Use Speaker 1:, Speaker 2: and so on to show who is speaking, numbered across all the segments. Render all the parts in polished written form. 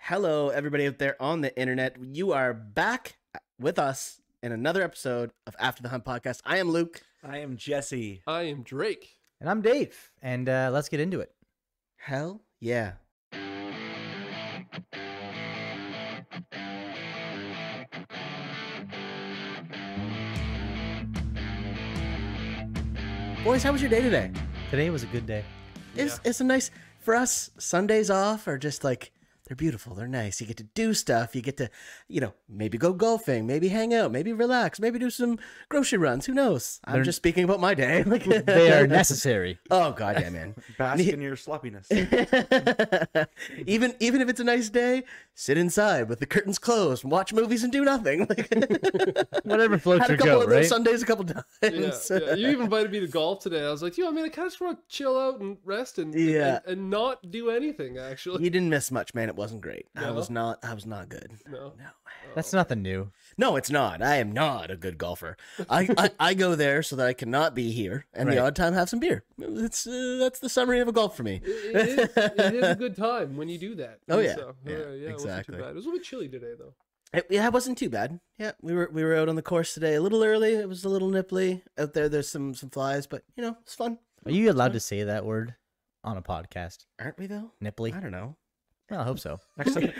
Speaker 1: Hello, everybody out there on the internet. You are back with us in another episode of After the Hunt podcast. I am Luke.
Speaker 2: I am Jesse.
Speaker 3: I am Drake.
Speaker 4: And I'm Dave. And let's get into it.
Speaker 1: Hell yeah. Boys, how was your day today?
Speaker 4: Today was a good day.
Speaker 1: It's a nice, for us, Sundays off are just like, they're beautiful. They're nice. You get to do stuff. You get to, maybe go golfing, maybe hang out, maybe relax, maybe do some grocery runs. Who knows? I'm just speaking about my day.
Speaker 4: They are necessary.
Speaker 1: Oh, God, yeah, man.
Speaker 2: Bask in your sloppiness.
Speaker 1: even if it's a nice day, sit inside with the curtains closed and watch movies and do nothing.
Speaker 4: Whatever floats
Speaker 1: Had a
Speaker 4: your
Speaker 1: couple
Speaker 4: goat,
Speaker 1: of those
Speaker 4: right?
Speaker 1: Sundays a couple times.
Speaker 3: Yeah. You even invited me to golf today. I was like, I kind of just want to chill out and rest and not do anything, actually.
Speaker 1: You didn't miss much, man. It wasn't great.
Speaker 3: No?
Speaker 1: I was not good.
Speaker 3: No.
Speaker 4: That's nothing new.
Speaker 1: No, it's not. I am not a good golfer. I go there so that I cannot be here and the odd time have some beer. That's the summary of a golf for me.
Speaker 3: It is a good time when you do that.
Speaker 1: Oh, yeah.
Speaker 3: So,
Speaker 1: Yeah,
Speaker 3: it wasn't
Speaker 1: exactly.
Speaker 3: too bad. It was a little bit chilly today, though.
Speaker 1: It wasn't too bad. Yeah, we were out on the course today a little early. It was a little nipply out there. There's some flies, but it's fun.
Speaker 4: Are you allowed to say that word on a podcast?
Speaker 1: Aren't we though?
Speaker 4: Nipply?
Speaker 1: I don't know.
Speaker 4: Well, I hope so.
Speaker 2: Next time,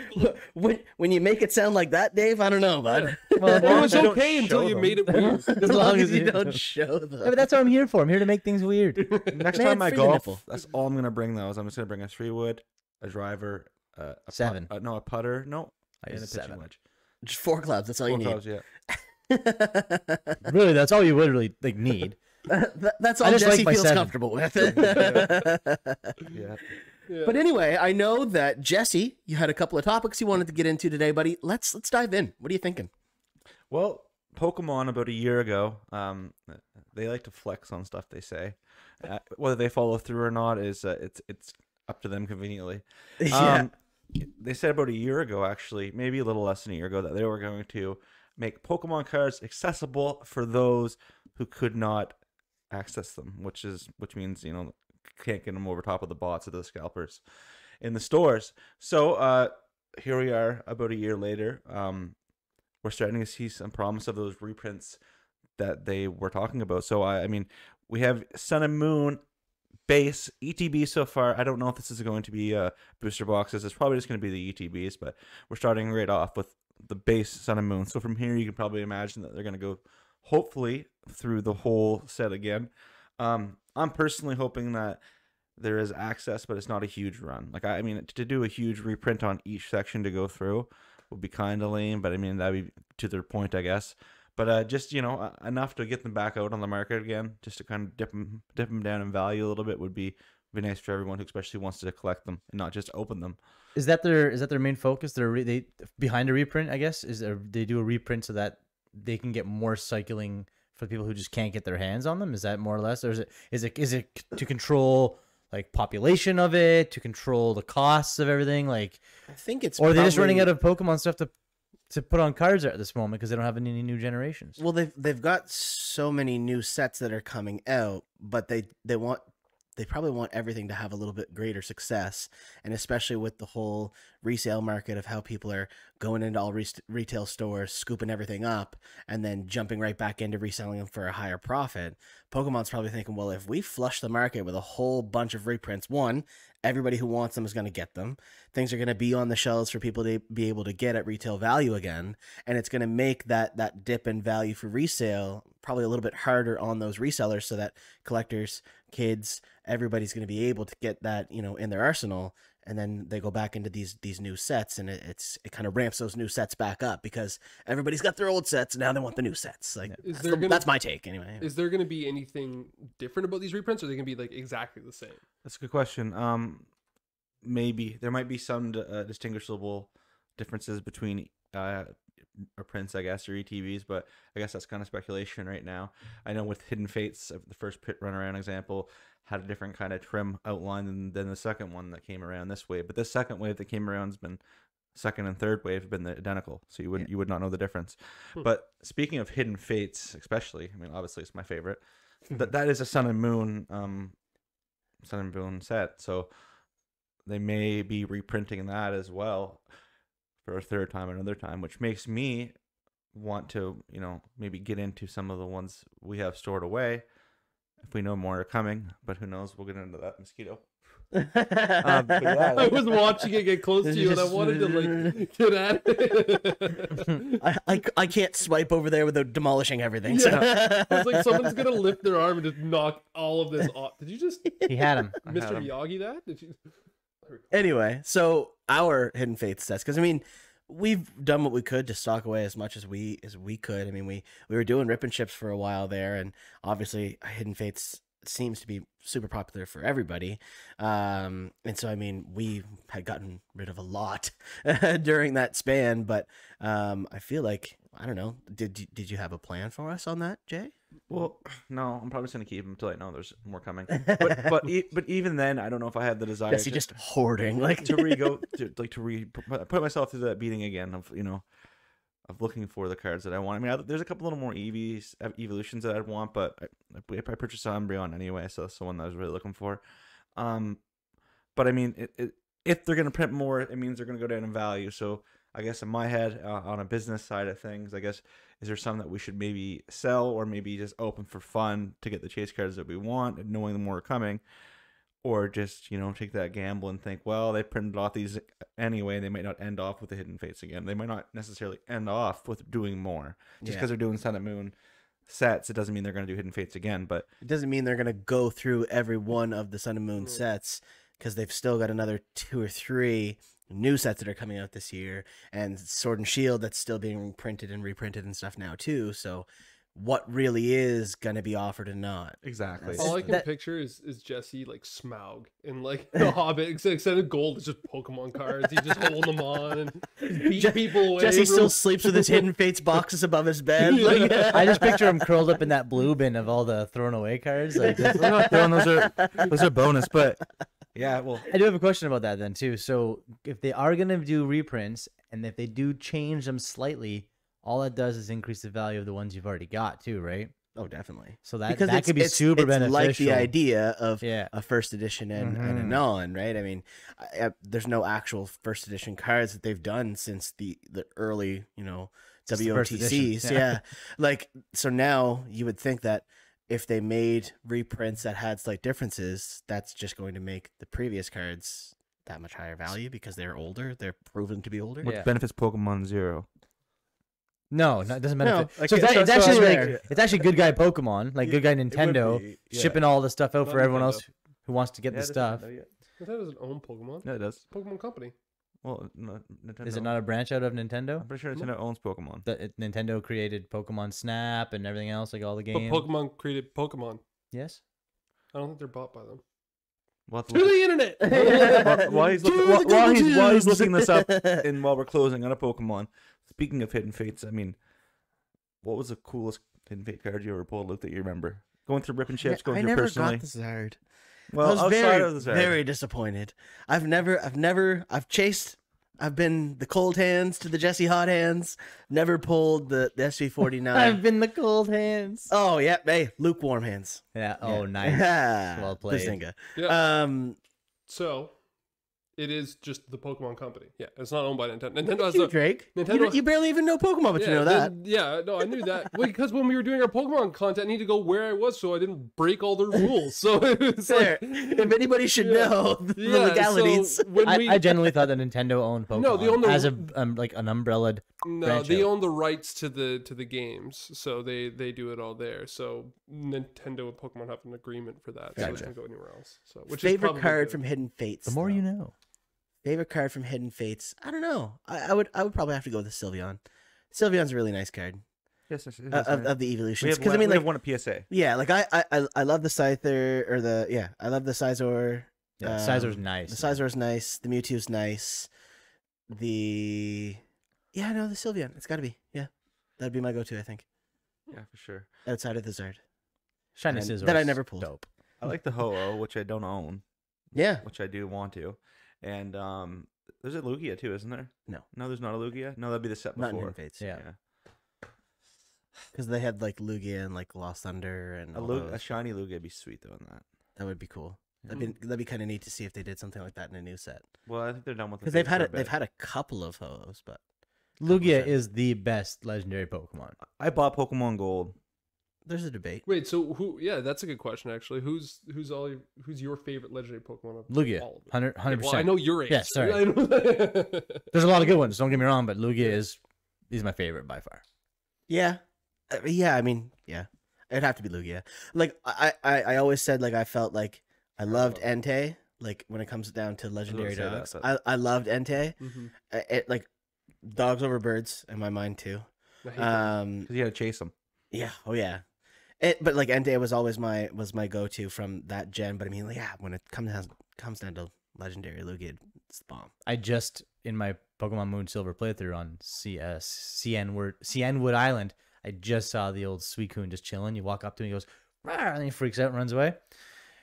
Speaker 1: When you make it sound like that, Dave, I don't know, bud.
Speaker 4: Well,
Speaker 3: It was
Speaker 2: don't
Speaker 3: okay until
Speaker 2: show
Speaker 3: you
Speaker 2: them.
Speaker 3: made it weird.
Speaker 1: As long as you don't show them.
Speaker 4: Yeah, but that's what I'm here for. I'm here to make things weird.
Speaker 2: next
Speaker 1: Man,
Speaker 2: time I
Speaker 1: free the nipple.
Speaker 2: golf, that's all I'm gonna bring. Though is I'm just gonna bring a 3-wood, a driver, a
Speaker 4: Seven.
Speaker 2: a putter, no,
Speaker 4: I
Speaker 2: and a
Speaker 4: use
Speaker 2: pitching
Speaker 4: 7.
Speaker 2: wedge.
Speaker 1: Just 4 clubs. That's all
Speaker 2: 4
Speaker 1: you
Speaker 2: clubs,
Speaker 1: need.
Speaker 2: yeah.
Speaker 4: Really, that's all you literally need.
Speaker 1: That's
Speaker 4: I
Speaker 1: all
Speaker 4: just
Speaker 1: Jesse
Speaker 4: like my
Speaker 1: feels
Speaker 4: 7.
Speaker 1: comfortable with.
Speaker 2: Yeah.
Speaker 3: Yeah.
Speaker 1: But anyway, I know that Jesse, you had a couple of topics you wanted to get into today, buddy. Let's dive in. What are you thinking?
Speaker 2: Well, Pokemon about a year ago, they like to flex on stuff they say. Whether they follow through or not is it's up to them conveniently. They said about a year ago, actually, maybe a little less than a year ago, that they were going to make Pokemon cards accessible for those who could not access them, which means can't get them over top of the bots or the scalpers in the stores. So here we are, about a year later. We're starting to see some promise of those reprints that they were talking about. So I mean, we have Sun and Moon base ETB so far. I don't know if this is going to be booster boxes. It's probably just going to be the ETBs, but we're starting right off with the base Sun and Moon. So from here, you can probably imagine that they're going to go, hopefully, through the whole set again. I'm personally hoping that there is access, but it's not a huge run. Like, I mean, to do a huge reprint on each section to go through would be kind of lame, but I mean, that'd be to their point, I guess. But just, enough to get them back out on the market again, just to kind of dip them down in value a little bit would be nice for everyone who especially wants to collect them and not just open them.
Speaker 4: Is that their main focus? They behind a reprint, I guess. They do a reprint so that they can get more cycling for people who just can't get their hands on them? Is that more or less, or is it to control like population of it, to control the costs of everything? Like,
Speaker 1: I think it's.
Speaker 4: Or are they just running out of Pokemon stuff to put on cards at this moment because they don't have any new generations?
Speaker 1: Well, they've got so many new sets that are coming out, but they probably want everything to have a little bit greater success, and especially with the whole resale market of how people are going into all retail stores, scooping everything up, and then jumping right back into reselling them for a higher profit. Pokemon's probably thinking, well, if we flush the market with a whole bunch of reprints, one, everybody who wants them is going to get them. Things are going to be on the shelves for people to be able to get at retail value again, and it's going to make that dip in value for resale probably a little bit harder on those resellers, so that collectors, kids, everybody's going to be able to get that in their arsenal, and then they go back into these new sets, and it kind of ramps those new sets back up because everybody's got their old sets and now they want the new sets. Like, that's my take anyway.
Speaker 3: Is there going to be anything different about these reprints, or are they going to be like exactly the same?
Speaker 2: That's a good question. Maybe there might be some distinguishable differences between prints, I guess, or ETBs, but I guess that's kind of speculation right now. I know with Hidden Fates, the first pit run around example had a different kind of trim outline than the second one that came around this wave. But this second wave that came around has been second and third wave have been identical, so you would not know the difference. But speaking of Hidden Fates, especially, I mean, obviously it's my favorite. that is a Sun and Moon set, so they may be reprinting that as well. for a third time, another time, which makes me want to, maybe get into some of the ones we have stored away if we know more are coming. But who knows? We'll get into that mosquito.
Speaker 3: I was watching it get close to you, and I wanted to like get at it.
Speaker 1: I can't swipe over there without demolishing everything.
Speaker 3: Yeah. I was like, someone's gonna lift their arm and just knock all of this off. Did you just
Speaker 4: He had him.
Speaker 3: Mr. Miyagi that? Did you?
Speaker 1: Anyway, so our Hidden Fates sets, because I mean, we've done what we could to stock away as much as we could. I mean, we were doing rip and ships for a while there, and obviously Hidden Fates seems to be super popular for everybody. And so, I mean, we had gotten rid of a lot during that span, but I feel like, I don't know, did you have a plan for us on that, Jay?
Speaker 2: Well, no, I'm probably just gonna keep them until I know there's more coming. But even then, I don't know if I had the desire.
Speaker 1: Yes, you're just hoarding, like
Speaker 2: to put myself through that beating again of of looking for the cards that I want. I mean, there's a couple little more evolutions that I'd want, but I purchased Umbreon anyway, so that's the one that I was really looking for. But I mean, if they're gonna print more, it means they're gonna go down in value. So I guess in my head, on a business side of things, I guess, is there some that we should maybe sell or maybe just open for fun to get the chase cards that we want, and knowing the more are coming, or just take that gamble and think, well, they printed off these anyway, and they might not end off with the Hidden Fates again. They might not necessarily end off with doing more just because they're doing Sun and Moon sets. It doesn't mean they're going to do Hidden Fates again, but
Speaker 1: it doesn't mean they're going to go through every one of the Sun and Moon sets, because they've still got another 2 or 3 new sets that are coming out this year, and Sword and Shield that's still being printed and reprinted and stuff now too. So what really is going to be offered and not?
Speaker 2: Exactly.
Speaker 3: All I can picture is Jesse like Smaug in like the Hobbit, except of gold, it's just Pokemon cards. He's just holding them on and beat people away.
Speaker 1: Jesse still sleeps with his Hidden Fates boxes above his bed. Like,
Speaker 4: I just picture him curled up in that blue bin of all the thrown away cards. Like,
Speaker 2: those are bonus, but yeah, well,
Speaker 4: I do have a question about that then too. So if they are gonna do reprints, and if they do change them slightly, all it does is increase the value of the ones you've already got too, right?
Speaker 1: oh, definitely.
Speaker 4: So that could be super beneficial.
Speaker 1: Like the idea of
Speaker 4: Yeah.
Speaker 1: a first edition and a non, right? I mean, there's no actual first edition cards that they've done since the early,
Speaker 4: Since the first edition,
Speaker 1: WOTCs. Yeah. Like, so now you would think that if they made reprints that had slight differences, that's just going to make the previous cards that much higher value because they're older. They're proven to be older.
Speaker 2: what
Speaker 4: Yeah.
Speaker 2: benefits Pokemon Zero?
Speaker 4: No, it doesn't benefit.
Speaker 1: like,
Speaker 4: So it's
Speaker 1: so
Speaker 4: actually
Speaker 1: fair.
Speaker 4: it's actually good guy Pokemon, like good guy Nintendo,
Speaker 2: be, yeah.
Speaker 4: shipping all the stuff out
Speaker 3: Not
Speaker 4: for everyone
Speaker 3: Nintendo.
Speaker 4: else who wants to get the stuff.
Speaker 3: That doesn't own Pokemon.
Speaker 2: Yeah, it does.
Speaker 3: Pokemon Company.
Speaker 2: Well, no, Nintendo.
Speaker 4: Is it not a branch out of Nintendo?
Speaker 2: I'm pretty sure Nintendo owns Pokemon.
Speaker 4: Nintendo created Pokemon Snap and everything else, like all the
Speaker 3: But
Speaker 4: games.
Speaker 3: Pokemon created Pokemon.
Speaker 4: Yes.
Speaker 3: I don't think they're bought by them.
Speaker 2: We'll have to
Speaker 3: To
Speaker 2: look
Speaker 3: the internet.
Speaker 2: while he's looking this up, and while we're closing on a Pokemon. Speaking of Hidden Fates, I mean, what was the coolest Hidden Fate card you ever pulled out that you remember? Going through Rip and Ships, going
Speaker 1: I
Speaker 2: through
Speaker 1: never
Speaker 2: personally.
Speaker 1: got the Zard.
Speaker 2: Well,
Speaker 1: I was
Speaker 2: outside of the Zard.
Speaker 1: very disappointed. I've chased. I've been the cold hands to the Jesse hot hands. Never pulled the SV49.
Speaker 4: I've been the cold hands.
Speaker 1: Oh yeah, hey, lukewarm hands.
Speaker 4: Yeah. Oh,
Speaker 1: Yeah.
Speaker 4: nice. Well played.
Speaker 1: Bazinga.
Speaker 3: Yeah. So, it is just the Pokemon Company. Yeah, it's not owned by Nintendo. Nintendo has
Speaker 1: You,
Speaker 3: a
Speaker 1: Drake.
Speaker 3: Nintendo-
Speaker 1: You barely even know Pokemon, but you know that.
Speaker 3: Yeah, no, I knew that. Well, because when we were doing our Pokemon content, I needed to go where I was so I didn't break all their rules. So it was
Speaker 1: There.
Speaker 3: like,
Speaker 1: If anybody should know the
Speaker 3: yeah,
Speaker 1: legalities.
Speaker 3: So when
Speaker 4: I generally thought that Nintendo owned Pokemon.
Speaker 3: No, they own the-
Speaker 4: as a like an umbrellaed.
Speaker 3: No,
Speaker 4: branch
Speaker 3: they
Speaker 4: out.
Speaker 3: own the rights to the games, so they do it all there. So Nintendo and Pokemon have an agreement for that, so it
Speaker 1: Gotcha.
Speaker 3: doesn't go anywhere else. So which is
Speaker 1: Favorite
Speaker 3: probably
Speaker 1: card
Speaker 3: good.
Speaker 1: from Hidden Fates.
Speaker 4: The more
Speaker 1: though.
Speaker 4: you know.
Speaker 1: Favorite card from Hidden Fates. I don't know. I would probably have to go with the Sylveon. Sylveon's a really nice card
Speaker 2: Yes,
Speaker 1: of the
Speaker 2: we
Speaker 1: evolutions.
Speaker 2: have
Speaker 1: Because I
Speaker 2: one,
Speaker 1: mean,
Speaker 2: we
Speaker 1: like,
Speaker 2: have one at PSA.
Speaker 1: yeah, like I love the Scyther or I love the Scizor.
Speaker 4: Yeah, Scizor's nice.
Speaker 1: The Scizor's nice. The Mewtwo's nice. The Sylveon. It's got to be. Yeah, that'd be my go-to. I think
Speaker 2: Yeah, for sure.
Speaker 1: outside of the Zard.
Speaker 4: Shiny
Speaker 1: and-
Speaker 4: Scizor.
Speaker 1: that I never pulled.
Speaker 4: Dope.
Speaker 2: I like the Ho-Oh, which I don't own,
Speaker 1: Yeah.
Speaker 2: which I do want to. And there's a Lugia too, isn't there?
Speaker 1: No,
Speaker 2: There's not a Lugia. No, that'd be the set
Speaker 1: not in
Speaker 2: before.
Speaker 1: Hidden Fates.
Speaker 4: Yeah.
Speaker 1: Because they had like Lugia and like Lost Thunder and all
Speaker 2: A
Speaker 1: those.
Speaker 2: shiny Lugia would be sweet though in that.
Speaker 1: That would be cool. That'd be kind of neat to see if they did something like that in a new set.
Speaker 2: Well, I think they're done with
Speaker 1: Because
Speaker 2: the
Speaker 1: they've had a couple of Ho-Ohs, but
Speaker 4: Lugia is the best legendary Pokemon.
Speaker 2: I bought Pokemon Gold.
Speaker 1: there's a debate.
Speaker 3: Wait, so who? Yeah, that's a good question actually. Who's your favorite legendary Pokemon? Of
Speaker 4: Lugia,
Speaker 3: all of them?
Speaker 4: 100%.
Speaker 3: Well, I know your answer.
Speaker 4: Yeah, sorry.
Speaker 3: I know-
Speaker 4: There's a lot of good ones. Don't get me wrong, but Lugia is my favorite by far.
Speaker 1: Yeah, yeah. I mean, yeah, it'd have to be Lugia. Like I always said, like I felt like I loved Entei. Like when it comes down to legendary
Speaker 2: say that,
Speaker 1: dogs,
Speaker 2: but-
Speaker 1: I loved Entei.
Speaker 3: Mhm.
Speaker 1: It like dogs over birds in my mind too.
Speaker 3: I hate that.
Speaker 2: Because you had to chase them.
Speaker 1: Yeah. Oh yeah. But like Entei was always my go-to from that gen. But I mean, like, yeah, when it comes down to legendary Lugia, it's the bomb.
Speaker 4: I just in my Pokemon Moon Silver playthrough on Cianwood Island, I just saw the old Suicune just chilling. You walk up to him, he goes, "Rawr," and he freaks out and runs away.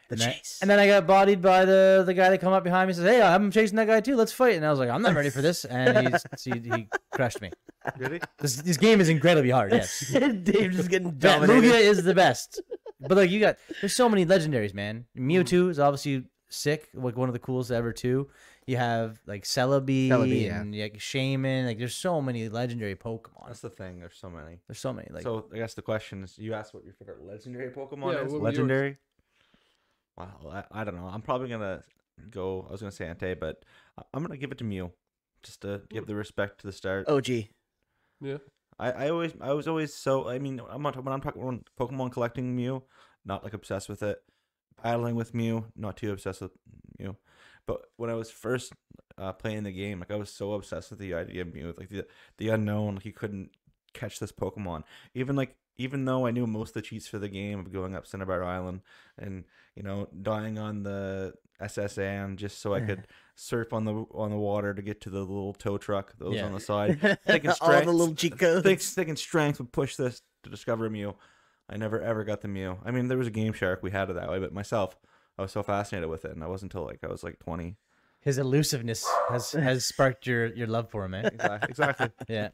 Speaker 4: And then I got bodied by the guy that come up behind me and says, "Hey, I'm chasing that guy too. Let's fight." And I was like, "I'm not ready for this." And he crushed me.
Speaker 2: Really?
Speaker 4: This game is incredibly hard. Yes,
Speaker 1: Dave just getting
Speaker 4: yeah,
Speaker 1: dominated.
Speaker 4: Lugia is the best. But like there's so many legendaries, man. Mewtwo is obviously sick, like one of the coolest ever too. You have like Celebi,
Speaker 1: yeah.
Speaker 4: and like Shaman. Like there's so many legendary Pokemon.
Speaker 2: That's the thing. There's so many.
Speaker 4: There's so many. Like
Speaker 2: So I guess the question is, you asked what your favorite legendary Pokemon
Speaker 3: Yeah,
Speaker 2: is.
Speaker 3: what were
Speaker 2: Legendary. Wow, I don't know. I'm probably gonna go. I was gonna say Entei, but I'm gonna give it to Mew, just to give the respect to the start.
Speaker 1: OG.
Speaker 3: Yeah.
Speaker 2: I was always so. I mean, when I'm talking Pokemon collecting Mew, not like obsessed with it. Battling with Mew, not too obsessed with Mew. But when I was first playing the game, like I was so obsessed with the idea of Mew, like the unknown. Like you couldn't catch this Pokemon. Even though I knew most of the cheats for the game of going up Cinnabar Island and dying on the SSN just so I could surf on the water to get to the little tow truck that was on the side. Thinking
Speaker 1: All the little cheat codes.
Speaker 2: thinking strength would push this to discover a Mew. I never ever got the Mew. I mean, there was a Game Shark, we had it that way, but myself, I was so fascinated with it, and I wasn't until I was 20.
Speaker 4: his elusiveness has sparked your love for him, man.
Speaker 2: Exactly.
Speaker 4: Yeah.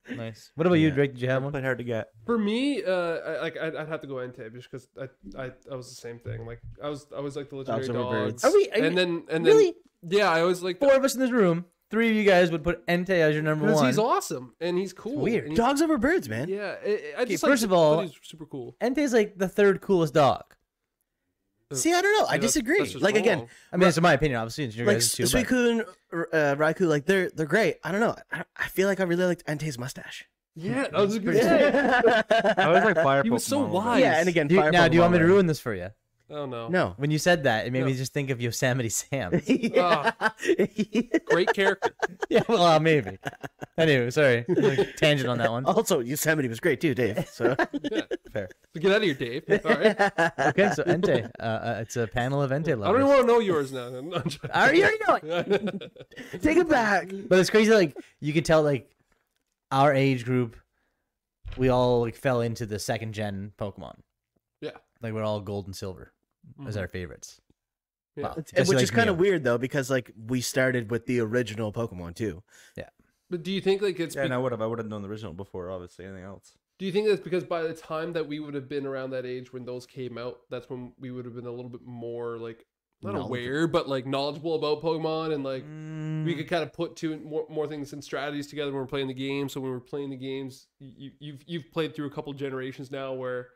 Speaker 4: Nice. What about you, Drake? Did you have one?
Speaker 2: Played hard to get.
Speaker 3: For me, I'd have to go Entei just because I was the same thing. Like I was like the legendary
Speaker 1: Dogs over
Speaker 3: dogs.
Speaker 1: birds.
Speaker 3: And then
Speaker 4: really?
Speaker 3: yeah, I was like
Speaker 4: 4 of us in this room. 3 of you guys would put Entei as your number
Speaker 3: because
Speaker 4: one.
Speaker 3: he's awesome and he's cool.
Speaker 4: weird.
Speaker 3: and he's-
Speaker 1: Dogs over birds, man.
Speaker 3: Yeah, I just
Speaker 4: first of all-
Speaker 3: thought he's super cool.
Speaker 4: Entei's like the 3rd coolest dog.
Speaker 1: See, I don't know. I
Speaker 3: Yeah, that's
Speaker 1: disagree.
Speaker 3: just
Speaker 1: Like again,
Speaker 3: wrong.
Speaker 4: I mean, it's in my opinion. Obviously, it's your
Speaker 1: like
Speaker 4: guys too. But
Speaker 1: Suicune, Raikou, like they're great. I don't know. I feel like I really liked Entei's mustache.
Speaker 3: Yeah, I was gonna say.
Speaker 2: I was like fire.
Speaker 3: He was so
Speaker 2: Pokemon a little bit.
Speaker 3: wise.
Speaker 1: Yeah, and again,
Speaker 4: do you,
Speaker 1: fire
Speaker 4: now, do you want me to
Speaker 1: Pokemon,
Speaker 4: ruin this for you?
Speaker 3: Oh no.
Speaker 1: No.
Speaker 4: When you said that, it made me
Speaker 3: No.
Speaker 4: just think of Yosemite Sam.
Speaker 1: Yeah.
Speaker 3: Great character.
Speaker 4: Yeah, well, maybe. Anyway, sorry. Tangent on that one.
Speaker 1: Also, Yosemite was great too, Dave. So
Speaker 3: Yeah.
Speaker 2: Fair.
Speaker 3: So get out of here, Dave. All right.
Speaker 4: Okay, so Entei. It's a panel of Entei
Speaker 3: I don't
Speaker 4: lovers.
Speaker 3: even want to know yours now. I'm joking.
Speaker 4: I already know it.
Speaker 1: take it back.
Speaker 4: But it's crazy. Like you can tell, like our age group, we all like fell into the 2nd gen Pokemon.
Speaker 3: Yeah.
Speaker 4: Like we're all gold and silver as
Speaker 3: Mhm.
Speaker 4: our favorites.
Speaker 3: Yeah.
Speaker 4: Wow.
Speaker 1: Which
Speaker 4: Just
Speaker 1: is
Speaker 4: like
Speaker 1: kind of
Speaker 4: Mew.
Speaker 1: weird though, because like we started with the original Pokemon too.
Speaker 3: But do you think like it's?
Speaker 2: Yeah, and I would have known the original before, obviously, anything else.
Speaker 3: Do you think that's because by the time that we would have been around that age when those came out, that's when we would have been a little bit more like not
Speaker 1: Knowledgeable.
Speaker 3: aware, but like knowledgeable about Pokemon and like
Speaker 2: Mm.
Speaker 3: we could kind of put more things and strategies together when we're playing the game. So when we're playing the games, you've played through a couple generations now where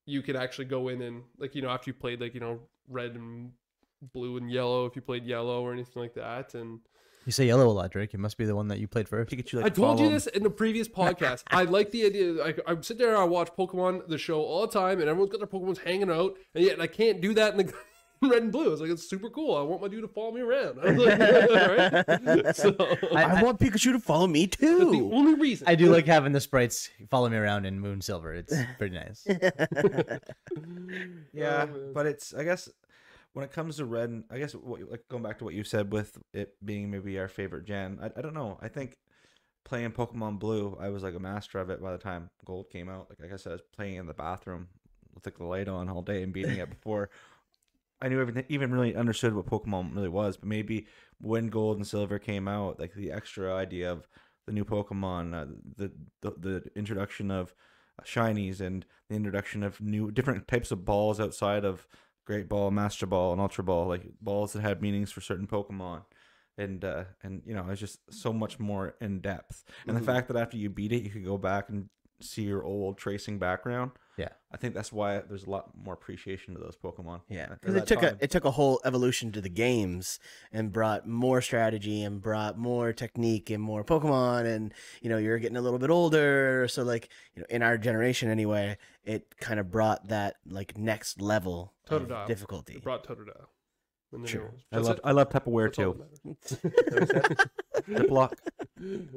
Speaker 3: you could actually go in and like after you played like red and blue and yellow, if you played yellow or anything like that, and
Speaker 4: You say yellow a lot, Drake. It must be the one that you played first.
Speaker 2: Pikachu, like,
Speaker 3: I told you
Speaker 2: follow-
Speaker 3: this in the previous podcast. I like the idea. I sit there and I watch Pokemon, the show, all the time, and everyone's got their Pokemons hanging out, and yet I can't do that in the red and blue. I was like, it's super cool. I want my dude to follow me around. I was like, all right. So
Speaker 1: I want Pikachu to follow me
Speaker 3: that's the
Speaker 1: too.
Speaker 3: only reason.
Speaker 4: I do like having the sprites follow me around in Moon Silver. It's pretty nice.
Speaker 2: Yeah,
Speaker 3: Oh, man.
Speaker 2: but it's, I guess, when it comes to red, and I guess like going back to what you said with it being maybe our favorite gen, I don't know. I think playing Pokemon Blue, I was like a master of it by the time Gold came out. Like I said, I was playing in the bathroom with like the light on all day and beating it before I knew everything, even really understood what Pokemon really was. But maybe when Gold and Silver came out, like the extra idea of the new Pokemon, the introduction of shinies and the introduction of new different types of balls outside of Great Ball, Master Ball, and Ultra Ball, like balls that had meanings for certain Pokemon. And you know, it's just so much more in depth. And the fact that after you beat it, you could go back and see your old tracing background.
Speaker 4: Yeah.
Speaker 2: I think that's why there's a lot more appreciation to those Pokemon.
Speaker 1: Yeah,
Speaker 2: at
Speaker 1: because
Speaker 2: that time.
Speaker 1: it took a whole evolution to the games and brought more strategy and brought more technique and more Pokemon, and you know, you're getting a little bit older, so like, you know, in our generation anyway, it kind of brought that like next level of
Speaker 3: Totodile.
Speaker 1: difficulty.
Speaker 3: It brought Totodile. When the
Speaker 1: Sure.
Speaker 3: new ones.
Speaker 2: I love Tupperware
Speaker 3: That's all
Speaker 2: too.
Speaker 3: that matters.
Speaker 2: Ziploc.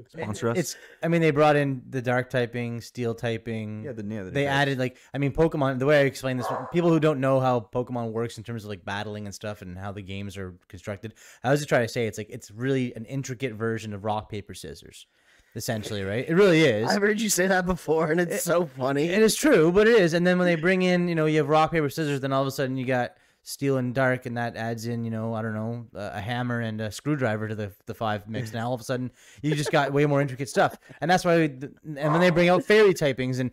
Speaker 2: Sponsor us.
Speaker 4: It's. I mean, they brought in the dark typing, steel typing.
Speaker 2: yeah,
Speaker 4: They added like, I mean, Pokemon. The way I explain this, people who don't know how Pokemon works in terms of like battling and stuff and how the games are constructed, I was just trying to say it's like it's really an intricate version of rock paper scissors, essentially, right? It really is.
Speaker 1: I've heard you say that before, and it's so funny.
Speaker 4: And it's true, but it is. And then when they bring in, you know, you have rock paper scissors, then all of a sudden you got steel and dark, and that adds in, you know, I don't know, a hammer and a screwdriver to the five mix. Now all of a sudden you just got way more intricate stuff, and that's why. And when they bring out fairy typings, and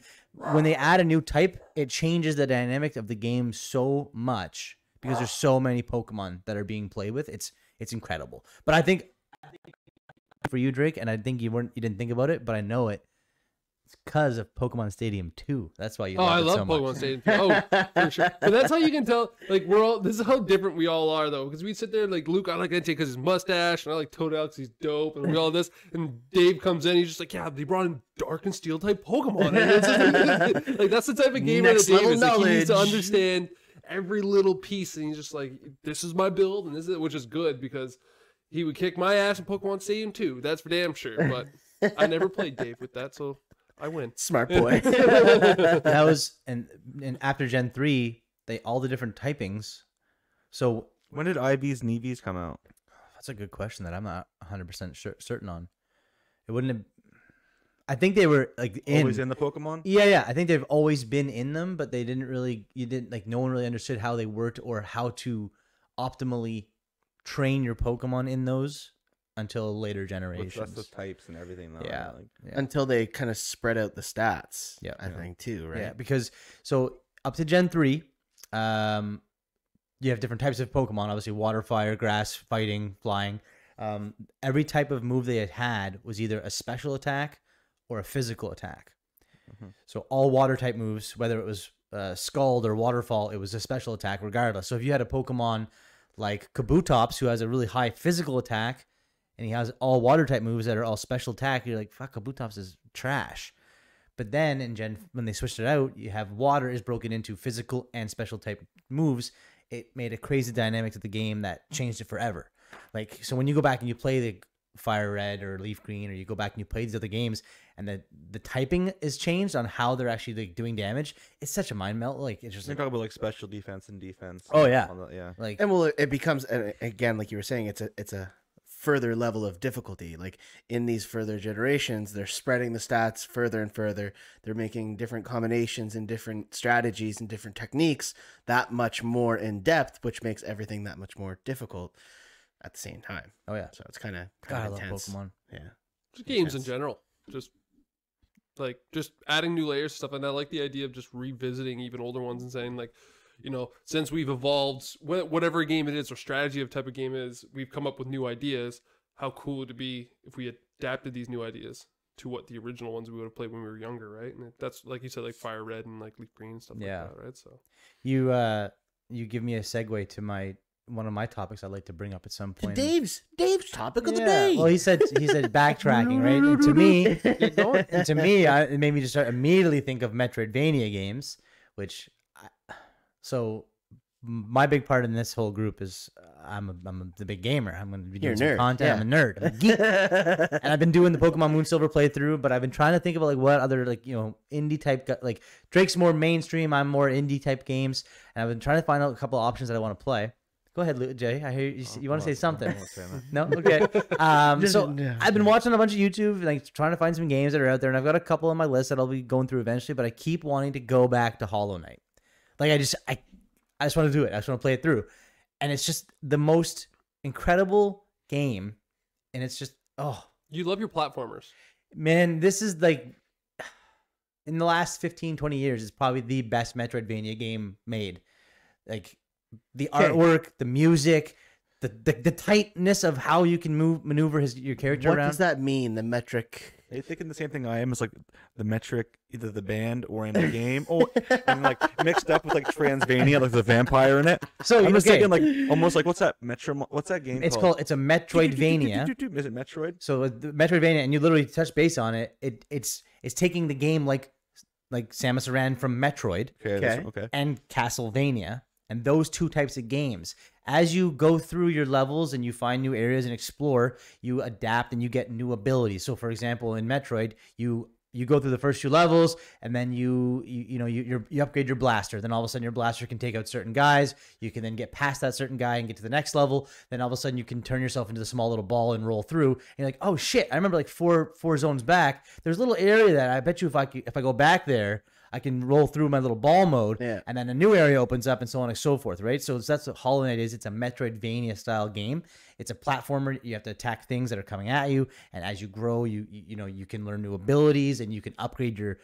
Speaker 4: when they add a new type, it changes the dynamic of the game so much because there's so many Pokemon that are being played with. It's incredible. But I think for you, Drake, and I think you didn't think about it, but I know it. It's because of Pokemon Stadium 2. That's why you.
Speaker 3: Oh,
Speaker 4: love
Speaker 3: I
Speaker 4: it
Speaker 3: love
Speaker 4: so
Speaker 3: Pokemon
Speaker 4: much.
Speaker 3: Stadium. Oh, for sure. But that's how you can tell. Like this is how different we all are, though. Because we sit there like Luke, I like Entei because his mustache, and I like Totodile because he's dope, and we all this. And Dave comes in, he's just like, yeah, they brought in Dark and Steel type Pokemon. And it's just, like that's the type of gamer
Speaker 1: Next
Speaker 3: that Dave
Speaker 1: level
Speaker 3: is. Like, he needs to
Speaker 1: knowledge.
Speaker 3: understand every little piece, and he's just like, this is my build, and this is which is good because he would kick my ass in Pokemon Stadium 2. That's for damn sure. But I never played Dave with that, so I win.
Speaker 1: Smart boy.
Speaker 4: That was and after Gen 3, all the different typings. So
Speaker 2: When did IVs and EVs come out?
Speaker 4: that's a good question that I'm not 100% certain on. It wouldn't have. I think they were like
Speaker 2: Always in the Pokemon?
Speaker 4: Yeah. I think they've always been in them, but they didn't really. You didn't like. No one really understood how they worked or how to optimally train your Pokemon in those until later
Speaker 2: With
Speaker 4: generations.
Speaker 2: less of types and everything though.
Speaker 4: Yeah.
Speaker 2: Like,
Speaker 4: Yeah.
Speaker 1: Until they kind of spread out the stats.
Speaker 4: Yeah.
Speaker 1: I think too, right?
Speaker 4: Yeah, because so up to Gen 3, you have different types of Pokemon. Obviously, water, fire, grass, fighting, flying. Every type of move they had was either a special attack or a physical attack. So all water type moves, whether it was Scald or Waterfall, it was a special attack regardless. So if you had a Pokemon like Kabutops who has a really high physical attack and he has all water type moves that are all special attack, you're like, fuck, Kabutops is trash. But then in when they switched it out, you have water is broken into physical and special type moves. It made a crazy dynamic to the game that changed it forever. Like, so when you go back and you play the Fire Red or Leaf Green, or you go back and you play these other games, and the typing is changed on how they're actually like doing damage, it's such a mind melt. Like, it's just
Speaker 2: You're
Speaker 4: like,
Speaker 2: talking about like special defense and defense.
Speaker 4: Oh, yeah.
Speaker 2: Yeah.
Speaker 4: like
Speaker 1: And well, it becomes, again, like you were saying, it's a further level of difficulty. Like in these further generations, they're spreading the stats further and further. They're making different combinations and different strategies and different techniques that much more in depth, which makes everything that much more difficult at the same time.
Speaker 4: oh yeah,
Speaker 1: So it's kind of
Speaker 4: God, I love
Speaker 1: intense.
Speaker 4: Pokemon.
Speaker 1: Yeah.
Speaker 3: Just games in
Speaker 1: Intense.
Speaker 3: general. Just adding new layers and stuff. And I like the idea of just revisiting even older ones and saying like, you know, since we've evolved, whatever game it is or strategy of type of game it is, we've come up with new ideas. How cool would it be if we adapted these new ideas to what the original ones we would have played when we were younger, right? And that's like you said, like Fire Red and like Leaf Green and stuff
Speaker 4: Yeah.
Speaker 3: like that, right? So
Speaker 4: You give me a segue to one of my topics I'd like to bring up at some point.
Speaker 1: Dave's topic of the
Speaker 4: Yeah.
Speaker 1: day.
Speaker 4: Well, he said backtracking, right? And to me, it made me just start immediately think of Metroidvania games, which, so my big part in this whole group is I'm the big gamer. I'm going to be
Speaker 1: You're
Speaker 4: doing
Speaker 1: a
Speaker 4: some
Speaker 1: nerd,
Speaker 4: content.
Speaker 1: yeah.
Speaker 4: I'm a nerd. I'm a geek. And I've been doing the Pokemon Moon Silver playthrough, but I've been trying to think about like what other like, you know, indie type, like Drake's more mainstream. I'm more indie type games. And I've been trying to find out a couple of options that I want to play. Go ahead, Jay. I hear you want to say something. No? Okay. So I've been watching a bunch of YouTube, like trying to find some games that are out there, and I've got a couple on my list that I'll be going through eventually, but I keep wanting to go back to Hollow Knight. Like I just want to do it. I just want to play it through. And it's just the most incredible game. And it's just, oh.
Speaker 3: you love your platformers.
Speaker 4: Man, this is like, in the last 15, 20 years, it's probably the best Metroidvania game made. Like, the artwork, the music, the tightness of how you can maneuver your character
Speaker 1: What
Speaker 4: around.
Speaker 1: does that mean? The metric.
Speaker 2: Are you thinking the same thing I am? It's like the metric, either the band or in the game, and like mixed up with like Transvania, like the vampire in it.
Speaker 4: So
Speaker 2: I'm just thinking like almost like what's that game
Speaker 4: It's
Speaker 2: called?
Speaker 4: It's a Metroidvania.
Speaker 2: Is it Metroid?
Speaker 4: So the Metroidvania, and you literally touch base on it. It's taking the game like Samus Aran from Metroid
Speaker 2: Okay.
Speaker 4: and Castlevania, and those two types of games. As you go through your levels and you find new areas and explore, you adapt and you get new abilities. So, for example, in Metroid, you go through the first few levels, and then you upgrade your blaster. Then all of a sudden, your blaster can take out certain guys. You can then get past that certain guy and get to the next level. Then all of a sudden, you can turn yourself into the small little ball and roll through. And you're like, oh shit! I remember like four zones back. There's a little area that I bet you if I go back there, I can roll through my little ball mode, and then a new area opens up, and so on and so forth, right? So that's what Hollow Knight is. It's a Metroidvania style game. It's a platformer. You have to attack things that are coming at you, and as you grow, you can learn new abilities, and you can upgrade your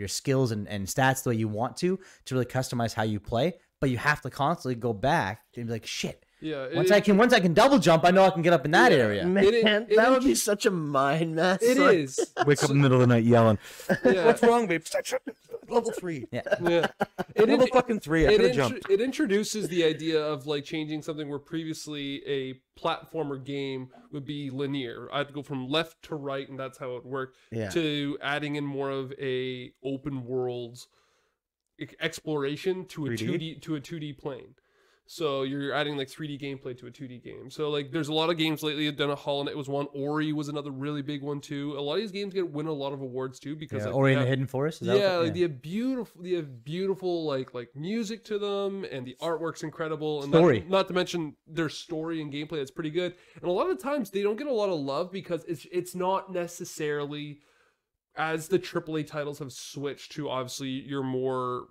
Speaker 4: skills and stats the way you want to really customize how you play. But you have to constantly go back and be like, shit.
Speaker 3: Yeah.
Speaker 4: Once I can double jump, I know I can get up in that area.
Speaker 1: Man, that would be such a mind mess.
Speaker 3: It is.
Speaker 2: Wake up in the middle of the night yelling,
Speaker 3: Yeah.
Speaker 2: "What's wrong, babe? Level 3.
Speaker 4: Yeah.
Speaker 3: Yeah.
Speaker 2: Level fucking 3. I could have jumped."
Speaker 3: It introduces the idea of like changing something where previously a platformer game would be linear. I'd go from left to right, and that's how it worked.
Speaker 1: Yeah.
Speaker 3: To adding in more of a open world exploration to a
Speaker 2: 3D?
Speaker 3: 2D plane. So you're adding like 3D gameplay to a 2D game. So like there's a lot of games lately that done a Hollow Knight was one. Ori was another really big one too. A lot of these games win a lot of awards too because like,
Speaker 4: Ori and the Hidden Forest. Is that
Speaker 3: they have beautiful like music to them, and the artwork's incredible. And
Speaker 4: Story.
Speaker 3: not to mention their story and gameplay that's pretty good. And a lot of times they don't get a lot of love because it's not necessarily, as the AAA titles have switched to obviously your more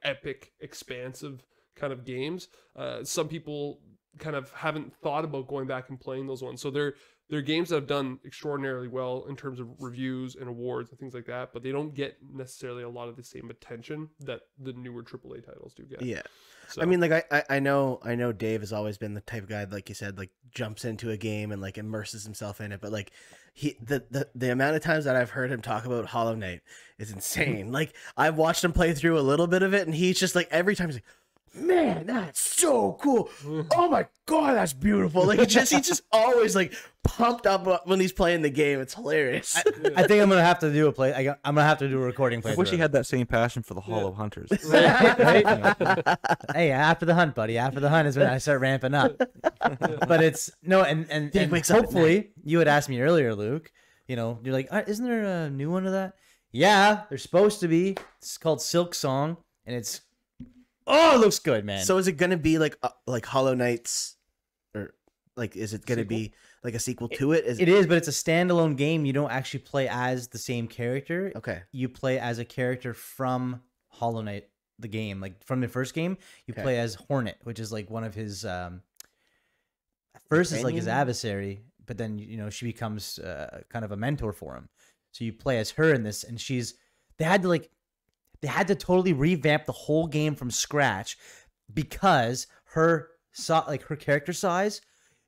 Speaker 3: epic, expansive kind of games. Some people kind of haven't thought about going back and playing those ones. So they're games that have done extraordinarily well in terms of reviews and awards and things like that, but they don't get necessarily a lot of the same attention that the newer AAA titles do get.
Speaker 1: Yeah.
Speaker 3: So,
Speaker 1: I mean, like I know Dave has always been the type of guy, like you said, like jumps into a game and like immerses himself in it. But like the amount of times that I've heard him talk about Hollow Knight is insane. Like I've watched him play through a little bit of it, and he's just like every time he's like, "Man, that's so cool! Oh my god, that's beautiful!" Like he's just always like pumped up when he's playing the game. It's hilarious.
Speaker 4: I think I'm gonna have to do I'm gonna have to do a recording
Speaker 2: I
Speaker 4: playthrough.
Speaker 2: wish he had that same passion for the Hollow Hunters.
Speaker 4: Right? Hey, after the hunt, buddy. After the hunt is when I start ramping up. But it's and
Speaker 1: wakes up at
Speaker 4: hopefully you had asked me earlier, Luke. You're like, isn't there a new one of that? Yeah, there's supposed to be. It's called Silk Song, and it looks good, man.
Speaker 1: So is it gonna be like Hollow Knight's, or like is it gonna be like a sequel to it?
Speaker 4: It is, but it's a standalone game. You don't actually play as the same character.
Speaker 1: Okay.
Speaker 4: You play as a character from Hollow Knight, the game. Like from the first game, you play as Hornet, which is like one of his at first is like his adversary, but then she becomes kind of a mentor for him. So you play as her in this, and they had to totally revamp the whole game from scratch because her character size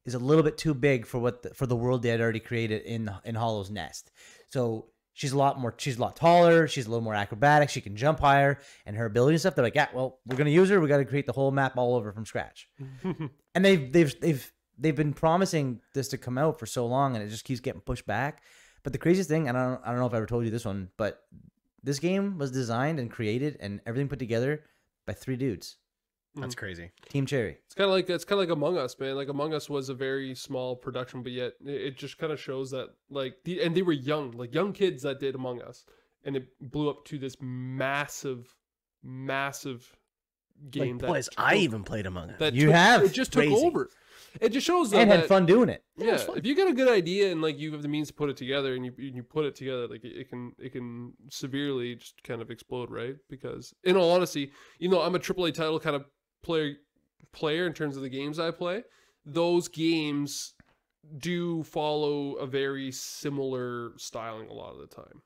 Speaker 4: is a little bit too big for the world they had already created in Hollow's Nest. So she's a lot taller, she's a little more acrobatic, she can jump higher, and her ability and stuff, they're like, yeah, well, we're gonna use her, we gotta create the whole map all over from scratch. And they've been promising this to come out for so long, and it just keeps getting pushed back. But the craziest thing, and I don't know if I ever told you this one, but this game was designed and created and everything put together by 3 dudes.
Speaker 1: That's crazy.
Speaker 4: Team Cherry.
Speaker 3: It's kind of like Among Us, man. Like Among Us was a very small production, but yet it just kind of shows that and they were young kids that did Among Us, and it blew up to this massive game.
Speaker 1: Like, boys, I even played Among Us.
Speaker 3: It just took over. It just shows
Speaker 4: and
Speaker 3: that
Speaker 4: had fun doing it.
Speaker 3: Yeah, if you get a good idea and like you have the means to put it together, and you put it together, like it can severely just kind of explode, right? Because in all honesty, I'm a AAA title kind of player in terms of the games I play. Those games do follow a very similar styling a lot of the time,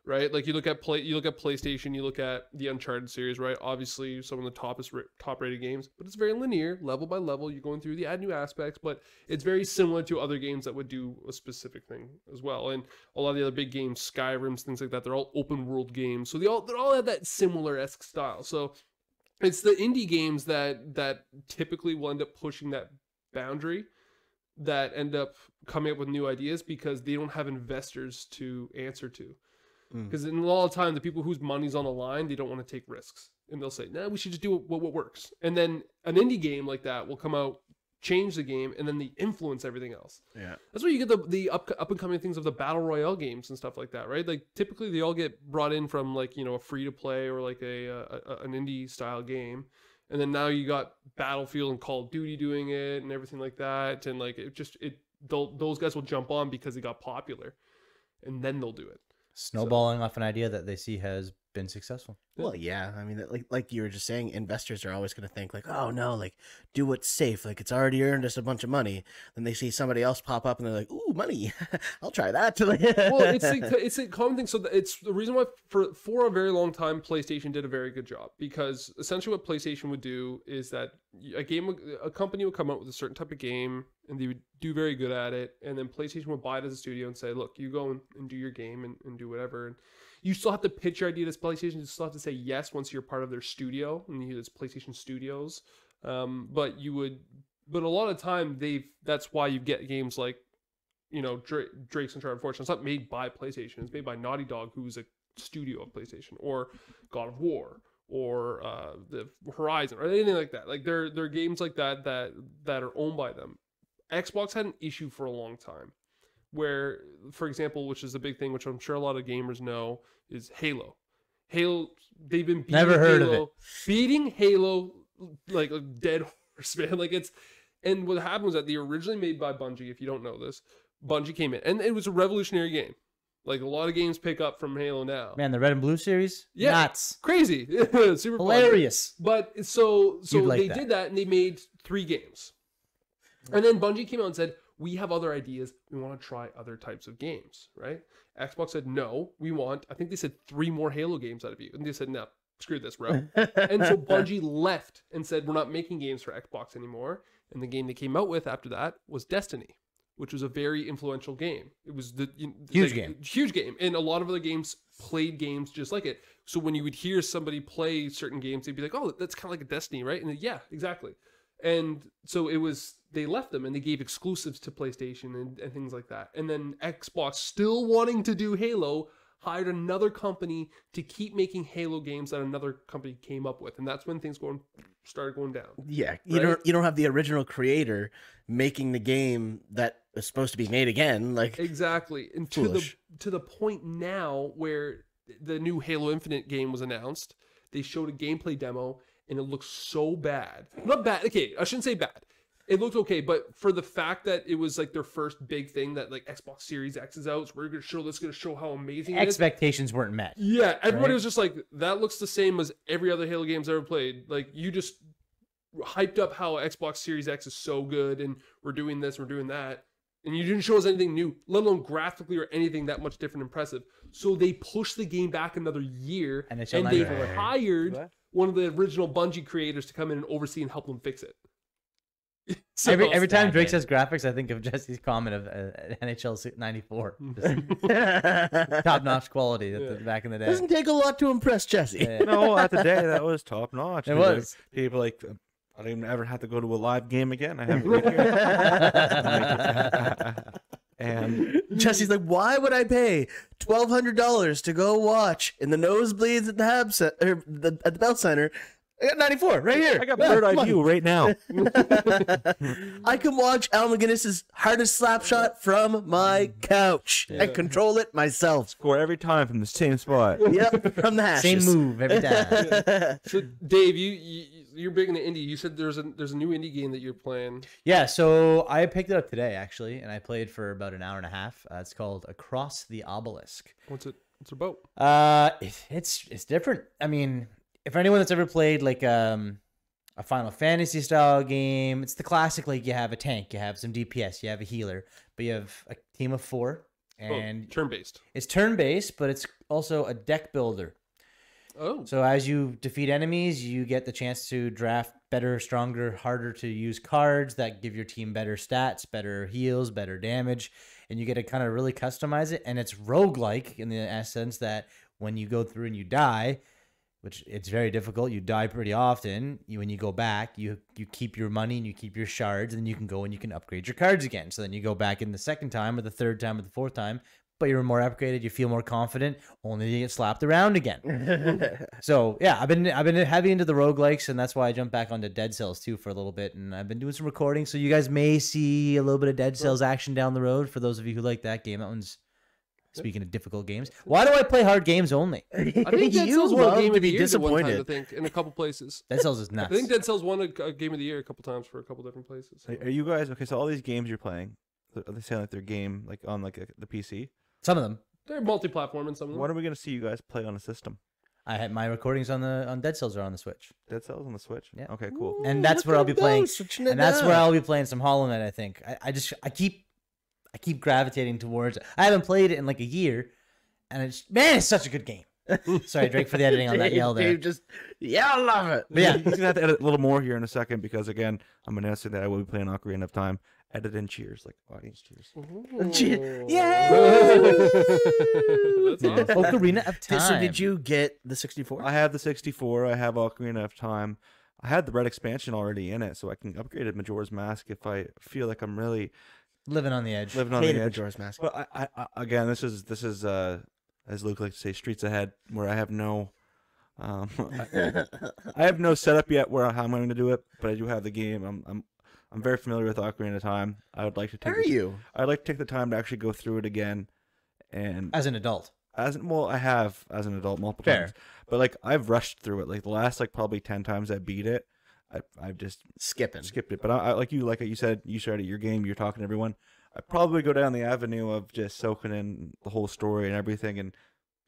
Speaker 3: right? Like you look at PlayStation, you look at the Uncharted series, right? Obviously, some of the top rated games, but it's very linear, level by level. You're going through, the add new aspects, but it's very similar to other games that would do a specific thing as well. And a lot of the other big games, Skyrims, things like that, they're all open world games, so they all have that similar-esque style. So it's the indie games that typically will end up pushing that boundary, that end up coming up with new ideas because they don't have investors to answer to. Because in a lot of time, the people whose money's on the line, they don't want to take risks. And they'll say, nah, we should just do what works. And then an indie game like that will come out, change the game, and then they influence everything else.
Speaker 1: Yeah.
Speaker 3: That's where you get the up and coming things of the battle royale games and stuff like that, right? Like typically they all get brought in from like, you know, a free to play or like an indie style game. And then now you got Battlefield and Call of Duty doing it and everything like that. And like those guys will jump on because they got popular, and then they'll do it.
Speaker 4: Snowballing off an idea that they see has been successful.
Speaker 1: Well, yeah. I mean, like you were just saying, investors are always going to think like, oh no, like do what's safe. Like it's already earned us a bunch of money. Then they see somebody else pop up and they're like, ooh, money. I'll try that.
Speaker 3: Well, it's a common thing. So it's the reason why for a very long time, PlayStation did a very good job, because essentially what PlayStation would do is that a company would come out with a certain type of game and they would do very good at it. And then PlayStation would buy it as a studio and say, look, you go and do your game and do whatever. And you still have to pitch your idea to PlayStation. You still have to say yes once you're part of their studio, and it's PlayStation Studios. But a lot of time that's why you get games like, you know, Drake's Uncharted 4. It's not made by PlayStation. It's made by Naughty Dog, who's a studio of PlayStation, or God of War, or the Horizon, or anything like that. Like they're games like that are owned by them. Xbox had an issue for a long time, where, for example, which is a big thing, which I'm sure a lot of gamers know, is Halo. They've been beating
Speaker 4: Never heard
Speaker 3: Halo,
Speaker 4: of it.
Speaker 3: beating Halo like a dead horse, man. Like and what happened was that they were originally made by Bungie. If you don't know this, Bungie came in, and it was a revolutionary game. Like a lot of games pick up from Halo now.
Speaker 4: Man, the Red and Blue series,
Speaker 3: Yeah,
Speaker 4: nuts,
Speaker 3: crazy, super
Speaker 4: hilarious.
Speaker 3: fun. But so
Speaker 4: like
Speaker 3: they
Speaker 4: that.
Speaker 3: did that, and they made 3 games. And then Bungie came out and said, we have other ideas. We want to try other types of games, right? Xbox said, no, I think they said 3 more Halo games out of you. And they said, no, screw this, bro. And so Bungie left and said, we're not making games for Xbox anymore. And the game they came out with after that was Destiny, which was a very influential game. It was
Speaker 4: Huge game.
Speaker 3: Huge game. And a lot of other games played games just like it. So when you would hear somebody play certain games, they'd be like, oh, that's kind of like a Destiny, right? And yeah, exactly. And so they left them and they gave exclusives to PlayStation and things like that. And then Xbox, still wanting to do Halo, hired another company to keep making Halo games that another company came up with. And that's when things started going down.
Speaker 1: Yeah, you don't have the original creator making the game that is supposed to be made again. Like
Speaker 3: exactly. And to the point now where the new Halo Infinite game was announced, they showed a gameplay demo, and it looks so bad. Not bad. Okay, I shouldn't say bad. It looked okay, but for the fact that it was like their first big thing that like Xbox Series X is out, so we're going to show how amazing it is.
Speaker 4: Expectations weren't met.
Speaker 3: Yeah, everybody
Speaker 4: right?
Speaker 3: was just like, that looks the same as every other Halo games I ever played. Like, you just hyped up how Xbox Series X is so good, and we're doing this, we're doing that. And you didn't show us anything new, let alone graphically or anything that much different and impressive. So they pushed the game back another year, and they hired one of the original Bungie creators to come in and oversee and help them fix it. So,
Speaker 4: every time Drake says graphics, I think of Jesse's comment of NHL 94. Top notch quality back in the day.
Speaker 1: Doesn't take a lot to impress Jesse.
Speaker 2: No, at the day that was top notch.
Speaker 4: It was.
Speaker 2: People like, I don't even ever have to go to a live game again. I have it right here. And
Speaker 1: Jesse's like, why would I pay $1,200 to go watch in the nosebleeds at the Bell Center? I got 94 right here.
Speaker 2: I got bird eye view right now.
Speaker 1: I can watch Al McGinnis's hardest slap shot from my couch and control it myself.
Speaker 2: Score every time from the same spot.
Speaker 1: Yep, from the hashes.
Speaker 4: Same move every time.
Speaker 3: So Dave, you're big into indie. You said there's a new indie game that you're playing.
Speaker 4: Yeah, so I picked it up today actually, and I played for about an hour and a half. It's called Across the Obelisk.
Speaker 3: What's it about?
Speaker 4: It's different. I mean, if anyone that's ever played like a Final Fantasy style game, it's the classic, like you have a tank, you have some DPS, you have a healer, but you have a team of 4, and
Speaker 3: turn-based.
Speaker 4: It's turn-based, but also a deck builder.
Speaker 3: Oh.
Speaker 4: So as you defeat enemies, you get the chance to draft better, stronger, harder to use cards that give your team better stats, better heals, better damage, and you get to kind of really customize it. And it's roguelike in the essence that when you go through and you die, which it's very difficult, you die pretty often. When you go back, you keep your money and you keep your shards, and then you can go and you can upgrade your cards again. So then you go back in the second time or the third time or the fourth time, but you're more upgraded, you feel more confident, only to get slapped around again. So yeah, I've been heavy into the roguelikes, and that's why I jumped back onto Dead Cells too for a little bit, and I've been doing some recording, so you guys may see a little bit of Dead Cells action down the road for those of you who like that game. That one's, speaking of difficult games. Why do I play hard games only?
Speaker 3: I think Dead Cells won a game of the year at one time, I think, in a couple places.
Speaker 4: Dead Cells is nuts.
Speaker 3: I think Dead Cells won a game of the year a couple times for a couple different places.
Speaker 2: Are you guys okay? So all these games you're playing, are they saying like their game like on like the PC?
Speaker 4: Some of them.
Speaker 3: They're multi-platform in some of them.
Speaker 2: When are we gonna see you guys play on a system?
Speaker 4: I had my recordings on Dead Cells are on the Switch.
Speaker 2: Dead Cells on the Switch.
Speaker 4: Yeah.
Speaker 2: Okay, cool.
Speaker 4: And that's where I'll be playing. And that's where I'll be playing some Hollow Knight, I think. I keep gravitating towards it. I haven't played it in like a year, and it's such a good game. Sorry, Drake, for the editing on that yell there.
Speaker 1: I love it.
Speaker 4: But yeah,
Speaker 2: He's gonna have to edit a little more here in a second because again, I'm announcing that I will be playing Ocarina of Time. Edit in cheers, like audience cheers.
Speaker 3: Yeah. That's awesome.
Speaker 4: Ocarina of Time.
Speaker 1: So did you get the 64?
Speaker 2: I have the 64. I have Ocarina of Time. I had the red expansion already in it, so I can upgrade it Majora's Mask if I feel like I'm really
Speaker 4: living on the edge?
Speaker 2: living on
Speaker 1: Hated
Speaker 2: the edge.
Speaker 1: Majora's Mask.
Speaker 2: But I again, this is as Luke likes to say, streets ahead, where I have no, I have no setup yet where how I'm going to do it, but I do have the game. I'm very familiar with Ocarina of Time. I would like to take. I'd like to take the time to actually go through it again, and
Speaker 4: As an adult.
Speaker 2: I have as an adult multiple
Speaker 4: Fair.
Speaker 2: times, but like I've rushed through it. Like the last like probably 10 times I beat it, I've just
Speaker 1: Skipping.
Speaker 2: skipped it. But I like you said, you started your game. You're talking to everyone. I'd probably go down the avenue of just soaking in the whole story and everything, and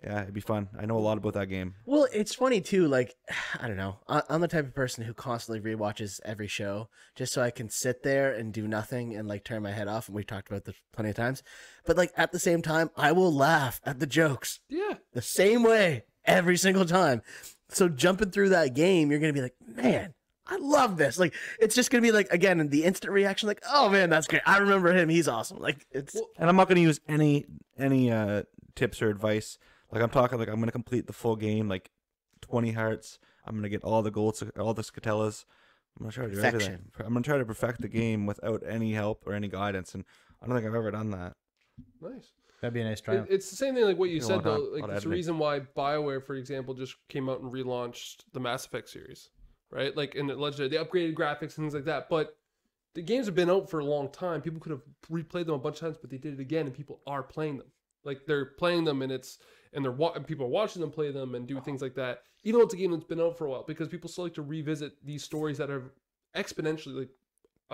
Speaker 2: yeah, it'd be fun. I know a lot about that game.
Speaker 1: Well, it's funny too. Like, I don't know. I'm the type of person who constantly rewatches every show just so I can sit there and do nothing and like turn my head off. And we've talked about this plenty of times. But like at the same time, I will laugh at the jokes
Speaker 3: Yeah.
Speaker 1: the same way every single time. So jumping through that game, you're gonna be like, man, I love this. Like, it's just gonna be like again the instant reaction, like, oh man, that's great. I remember him. He's awesome. Like, it's
Speaker 2: And I'm not going to use any tips or advice. Like I'm talking like I'm going to complete the full game, like 20 hearts. I'm going to get all the golds, all the scatellas. I'm going to try to do everything. I'm going to try to perfect the game without any help or any guidance, and I don't think I've ever done that.
Speaker 3: Nice.
Speaker 4: That'd be a nice triumph.
Speaker 3: It's the same thing like what you said, though. Like,
Speaker 2: I'll
Speaker 3: it's the
Speaker 2: admit.
Speaker 3: reason why BioWare, for example, just came out and relaunched the Mass Effect series, right? Like, in the Legendary, they upgraded graphics and things like that. But the games have been out for a long time. People could have replayed them a bunch of times, but they did it again, and people are playing them. Like, they're playing them, and people are watching them play them and do things like that. Even though it's a game that's been out for a while, because people still like to revisit these stories that are exponentially like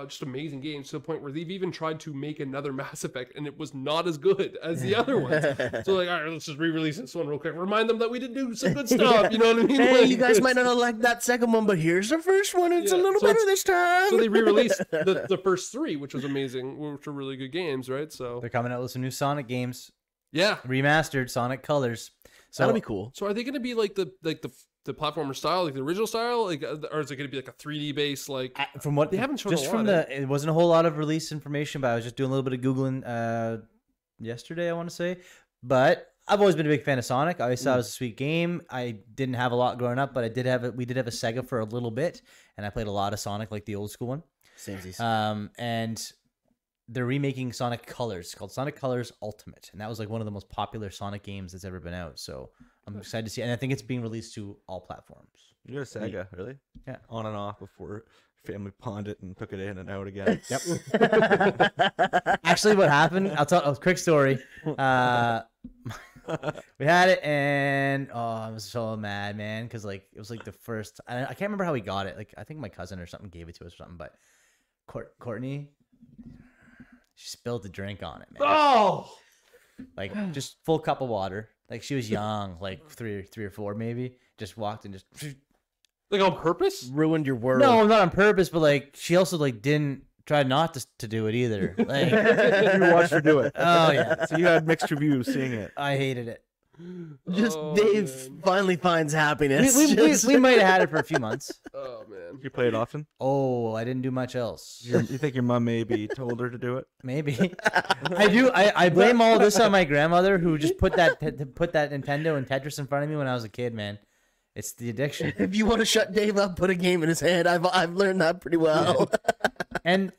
Speaker 3: just amazing games, to the point where they've even tried to make another Mass Effect, and it was not as good as the other ones. So like, all right, let's just re-release this one real quick. Remind them that we did do some good stuff. You know what I mean?
Speaker 1: hey,
Speaker 3: Like,
Speaker 1: you guys might not have liked that second one, but here's the first one. It's a
Speaker 3: Yeah,
Speaker 1: little
Speaker 3: so
Speaker 1: better
Speaker 3: it's-
Speaker 1: this time.
Speaker 3: So they re-released the first three, which was amazing, which were really good games, right? So
Speaker 4: They're coming out with some new Sonic games,
Speaker 3: yeah.
Speaker 4: remastered Sonic Colors. So
Speaker 1: That'll be cool.
Speaker 3: So are they going to be like the platformer style, like the original style, like, or is it going to be like a 3D base, like?
Speaker 4: from what
Speaker 3: They haven't shown
Speaker 4: just
Speaker 3: a
Speaker 4: from
Speaker 3: lot,
Speaker 4: it wasn't a whole lot of release information, but I was just doing a little bit of googling yesterday, I want to say. But I've always been a big fan of Sonic. I always thought it was a sweet game. I didn't have a lot growing up, but we did have a Sega for a little bit, and I played a lot of Sonic, like the old school one.
Speaker 1: Samesies.
Speaker 4: And they're remaking Sonic Colors. It's called Sonic Colors Ultimate, and that was like one of the most popular Sonic games that's ever been out. So I'm excited to see, and I think it's being released to all platforms.
Speaker 2: You're a Sega, really?
Speaker 4: Yeah.
Speaker 2: On and off before family pawned it and took it in and out again.
Speaker 4: Yep. Actually, what happened? I'll tell a quick story. We had it, and I was so mad, man, because like it was like the first. I can't remember how we got it. Like I think my cousin or something gave it to us or something. But Courtney, she spilled the drink on it, man.
Speaker 3: Oh,
Speaker 4: Like just full cup of water. Like she was young, like three or four maybe. Just walked and just.
Speaker 3: like on purpose?
Speaker 1: Ruined your world.
Speaker 4: No, not on purpose, but like she also like didn't try not to do it either. Like
Speaker 2: You watched her do it.
Speaker 4: oh yeah,
Speaker 2: So you had mixed reviews seeing it.
Speaker 4: I hated it.
Speaker 1: Just
Speaker 3: Oh,
Speaker 1: Dave
Speaker 3: man.
Speaker 1: finally finds happiness.
Speaker 4: We might have had it for a a few months.
Speaker 3: Oh man.
Speaker 2: You play it often?
Speaker 4: Oh, I didn't do much else.
Speaker 2: You think your mom maybe told her to do it?
Speaker 4: Maybe. I do. I blame all this on my grandmother who just put that Nintendo and Tetris in front of me when I was a kid, man. It's the addiction.
Speaker 1: If you want to shut Dave up, put a game in his hand. I've learned that pretty well.
Speaker 4: And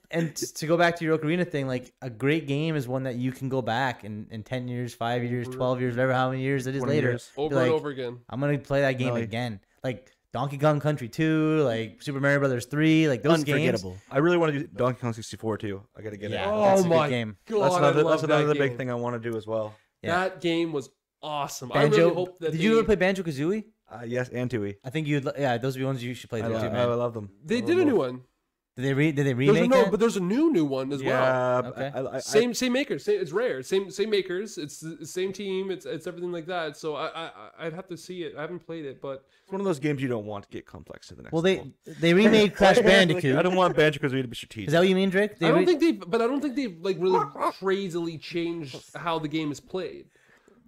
Speaker 4: to go back to your Ocarina thing, like a great game is one that you can go back in 10 years, 5 years, 12 years, whatever how many years it is
Speaker 2: 20
Speaker 4: later.
Speaker 2: years.
Speaker 3: Over
Speaker 4: Be
Speaker 3: and
Speaker 4: like,
Speaker 3: over again.
Speaker 4: I'm gonna play that game
Speaker 2: No,
Speaker 4: again. Like Donkey Kong Country 2, like Super Mario Brothers 3, like those games.
Speaker 1: Unforgettable.
Speaker 2: I really want to do Donkey Kong 64 too. I gotta get
Speaker 4: Yeah,
Speaker 2: it.
Speaker 4: that's
Speaker 3: Oh
Speaker 4: a
Speaker 3: my
Speaker 4: good game.
Speaker 3: God,
Speaker 2: That's
Speaker 3: I
Speaker 2: another,
Speaker 3: love that
Speaker 2: big
Speaker 3: game.
Speaker 2: thing I want to do as well.
Speaker 4: Yeah.
Speaker 3: That game was awesome. I
Speaker 4: Banjo.
Speaker 3: really hope that
Speaker 4: Did you ever play Banjo Kazooie?
Speaker 2: Yes, and Tui.
Speaker 4: I think you'd. Yeah, those would be ones you should play
Speaker 2: I,
Speaker 4: too,
Speaker 2: I
Speaker 4: man.
Speaker 2: love them.
Speaker 3: they
Speaker 2: I
Speaker 3: did a
Speaker 2: love
Speaker 3: new
Speaker 2: both.
Speaker 3: one.
Speaker 4: Did they
Speaker 3: There's
Speaker 4: remake
Speaker 3: no,
Speaker 4: that?
Speaker 3: but there's a new one as well.
Speaker 2: Yeah,
Speaker 4: Okay.
Speaker 3: Same makers. It's rare. Same makers. It's the same team. It's everything like that. So I'd have to see it. I haven't played it, but
Speaker 2: it's one of those games you don't want to get complex to the next
Speaker 4: Well,
Speaker 2: level.
Speaker 4: they remade Crash
Speaker 2: I
Speaker 4: Bandicoot.
Speaker 2: don't want Banjo Kazooie to be strategic.
Speaker 4: Is that what you mean, Drake?
Speaker 3: I don't think they've like really crazily changed how the game is played.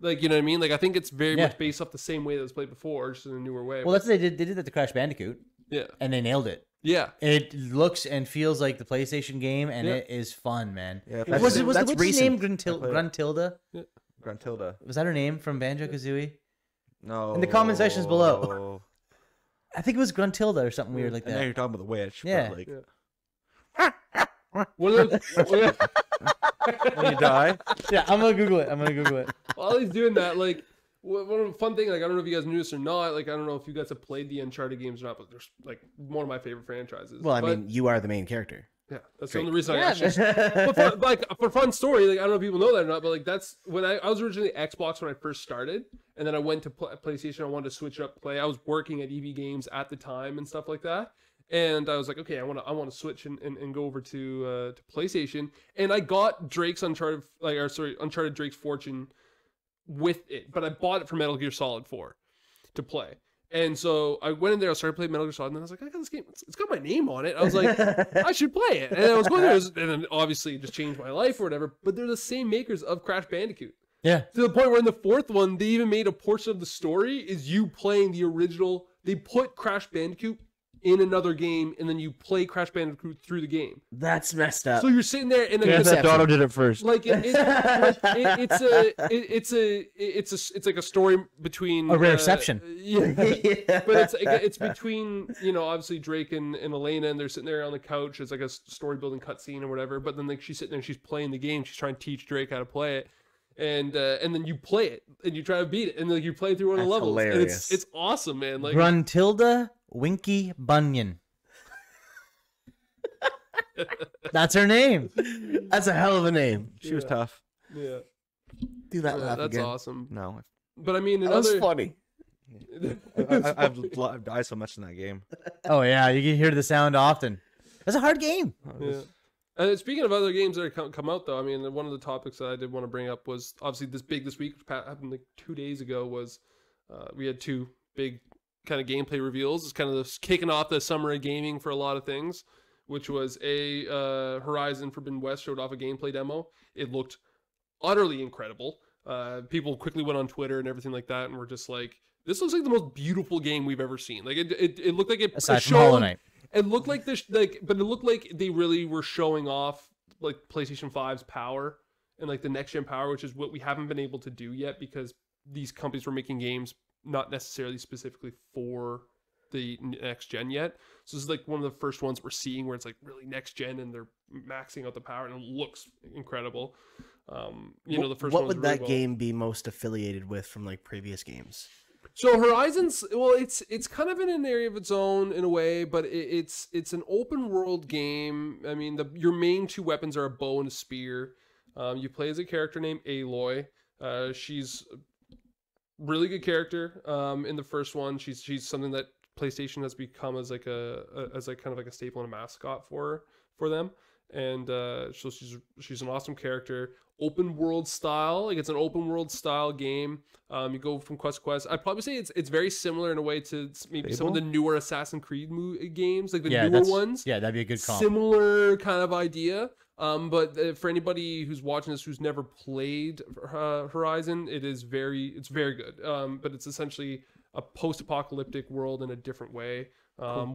Speaker 3: Like, you know what I mean? Like, I think it's very
Speaker 4: Yeah.
Speaker 3: much based off the same way that it was played before, just in a newer way.
Speaker 4: Well, that's what they did. They did that to Crash Bandicoot,
Speaker 3: yeah,
Speaker 4: and they nailed it.
Speaker 3: yeah.
Speaker 4: It looks and feels like the PlayStation game, and
Speaker 3: Yeah.
Speaker 4: it is fun, man.
Speaker 2: Yeah,
Speaker 1: That's-
Speaker 4: Was
Speaker 1: that's
Speaker 4: what's his name?
Speaker 1: recent.
Speaker 4: Gruntilda?
Speaker 2: Gruntilda.
Speaker 4: Was that her name from Banjo Kazooie?
Speaker 2: No.
Speaker 4: In the comment sections below. I think it was Gruntilda or something weird like
Speaker 2: I know
Speaker 4: that.
Speaker 2: you're talking about the witch.
Speaker 4: Yeah.
Speaker 2: But like,
Speaker 3: One of those,
Speaker 2: when you die.
Speaker 4: Yeah, I'm gonna Google it.
Speaker 3: while he's doing that, like, one of the fun thing, like, I don't know if you guys knew this or not. Like, I don't know if you guys have played the Uncharted games or not, but there's like one of my favorite franchises.
Speaker 1: Well, I
Speaker 3: But,
Speaker 1: mean, you are the main character.
Speaker 3: yeah, that's
Speaker 1: Great.
Speaker 3: the only reason I actually. But for, like, for fun story, like, I don't know if people know that or not, but like, that's when I was originally Xbox when I first started, and then I went to PlayStation. I wanted to switch it up, play. I was working at EB Games at the time and stuff like that. And I was like, okay, I want to switch and go over to PlayStation. And I got Drake's Uncharted Drake's Fortune with it, but I bought it for Metal Gear Solid 4 to play. And so I went in there, I started playing Metal Gear Solid, and then I was like, I got this game, it's got my name on it. I was like, I should play it. And I was going there, and then obviously it just changed my life or whatever. But they're the same makers of Crash Bandicoot.
Speaker 4: Yeah.
Speaker 3: To the point where in the fourth one, they even made a portion of the story is you playing the original. They put Crash Bandicoot in another game, and then you play Crash Bandicoot through the game.
Speaker 1: That's messed up.
Speaker 3: So you're sitting there, and then
Speaker 2: Yeah, that Dotto did it first.
Speaker 3: like it's like a story between
Speaker 4: A reception.
Speaker 3: yeah, but it's between, you know, obviously Drake and Elena, and they're sitting there on the couch. It's like a story building cutscene or whatever. But then like she's sitting there and she's playing the game. She's trying to teach Drake how to play it. And then you play it and you try to beat it, and like you play through one of the
Speaker 1: That's
Speaker 3: levels.
Speaker 1: hilarious.
Speaker 3: And it's awesome, man. Like
Speaker 4: Gruntilda Winky Bunyan. That's her name.
Speaker 1: That's a hell of a name.
Speaker 2: She was
Speaker 3: Yeah.
Speaker 2: tough.
Speaker 3: yeah,
Speaker 1: Do that laugh
Speaker 3: that's
Speaker 1: again.
Speaker 3: awesome.
Speaker 2: No,
Speaker 3: But I mean,
Speaker 1: That was
Speaker 3: another
Speaker 1: funny.
Speaker 2: I've died so much in that game.
Speaker 4: Oh yeah, you can hear the sound often. That's a hard game.
Speaker 3: yeah. And speaking of other games that are come out, though, I mean, one of the topics that I did want to bring up was obviously this week, which happened like 2 days ago, was we had two big kind of gameplay reveals. It's kind of kicking off the summer of gaming for a lot of things, which was Horizon Forbidden West showed off a gameplay demo. It looked utterly incredible. People quickly went on Twitter and everything like that, and were just like, "This looks like the most beautiful game we've ever seen." Like it looked like it
Speaker 4: Aside from Hollow Knight.
Speaker 3: It looked like this, but it looked like they really were showing off like PlayStation 5's power and like the next gen power, which is what we haven't been able to do yet because these companies were making games not necessarily specifically for the next gen yet. So this is like one of the first ones we're seeing where it's like really next gen and they're maxing out the power and it looks incredible. You know, the first
Speaker 1: What
Speaker 3: one was
Speaker 1: would
Speaker 3: really
Speaker 1: that
Speaker 3: well.
Speaker 1: game be most affiliated with from like previous games?
Speaker 3: So Horizon's, well, it's kind of in an area of its own in a way, but it's an open world game. I mean, your main two weapons are a bow and a spear. You play as a character named Aloy. She's a really good character. In the first one, she's something that PlayStation has become as like kind of like a staple and a mascot for them. and so she's an awesome character. Open world style, like it's an open world style game. You go from quest to quest. I'd probably say it's very similar in a way to maybe some of the newer Assassin's Creed games, like the newer ones.
Speaker 4: Yeah, that'd be a good comp.
Speaker 3: Similar kind of idea. But for anybody who's watching this who's never played Horizon, it's very good. But it's essentially a post-apocalyptic world in a different way,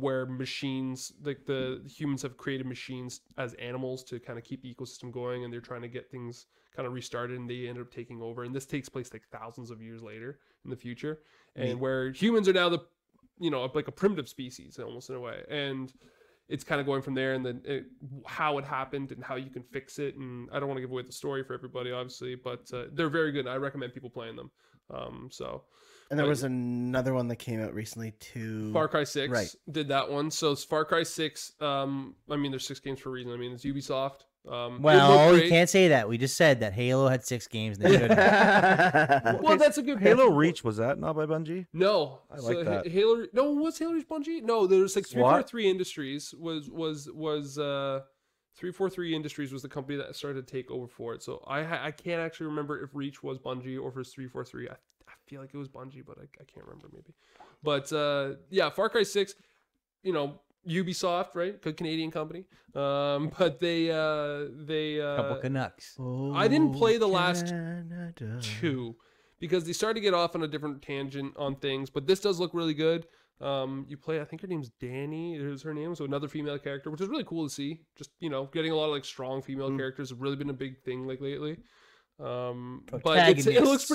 Speaker 3: where machines, like the humans have created machines as animals to kind of keep the ecosystem going, and they're trying to get things kind of restarted, and they end up taking over. And this takes place like thousands of years later in the future, and where humans are now like a primitive species almost in a way, and it's kind of going from there, and then how it happened and how you can fix it. And I don't want to give away the story for everybody, obviously, but they're very good. I recommend people playing them.
Speaker 1: And there was another one that came out recently too.
Speaker 3: Far Cry 6
Speaker 1: Right.
Speaker 3: did that one. So it's Far Cry 6. I mean, there's 6 games for a reason. I mean, it's Ubisoft.
Speaker 4: Well, you can't say that. We just said that Halo had 6 games. And they shouldn't.
Speaker 3: Well, that's a good
Speaker 2: Halo Reach, was that not by Bungie?
Speaker 3: No,
Speaker 2: I like that.
Speaker 3: Halo. No, was Halo Reach Bungie? No, there's like 343 Industries was 343 Industries was the company that started to take over for it. So I can't actually remember if Reach was Bungie or if it was 343. I feel like it was Bungie, but I can't remember maybe. But yeah, Far Cry 6, Ubisoft, right? Good Canadian company. But they
Speaker 4: Couple Canucks.
Speaker 3: I didn't play the last 2 because they started to get off on a different tangent on things, but this does look really good. You play, I think her name's Danny is her name, so another female character, which is really cool to see. Just getting a lot of like strong female characters have really been a big thing like lately. But it looks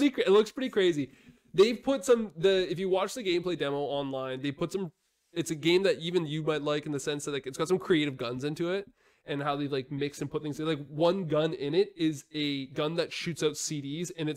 Speaker 3: pretty crazy. They've put if you watch the gameplay demo online, they put some. It's a game that even you might like in the sense that like it's got some creative guns into it, and how they like mix and put things. Like one gun in it is a gun that shoots out CDs, and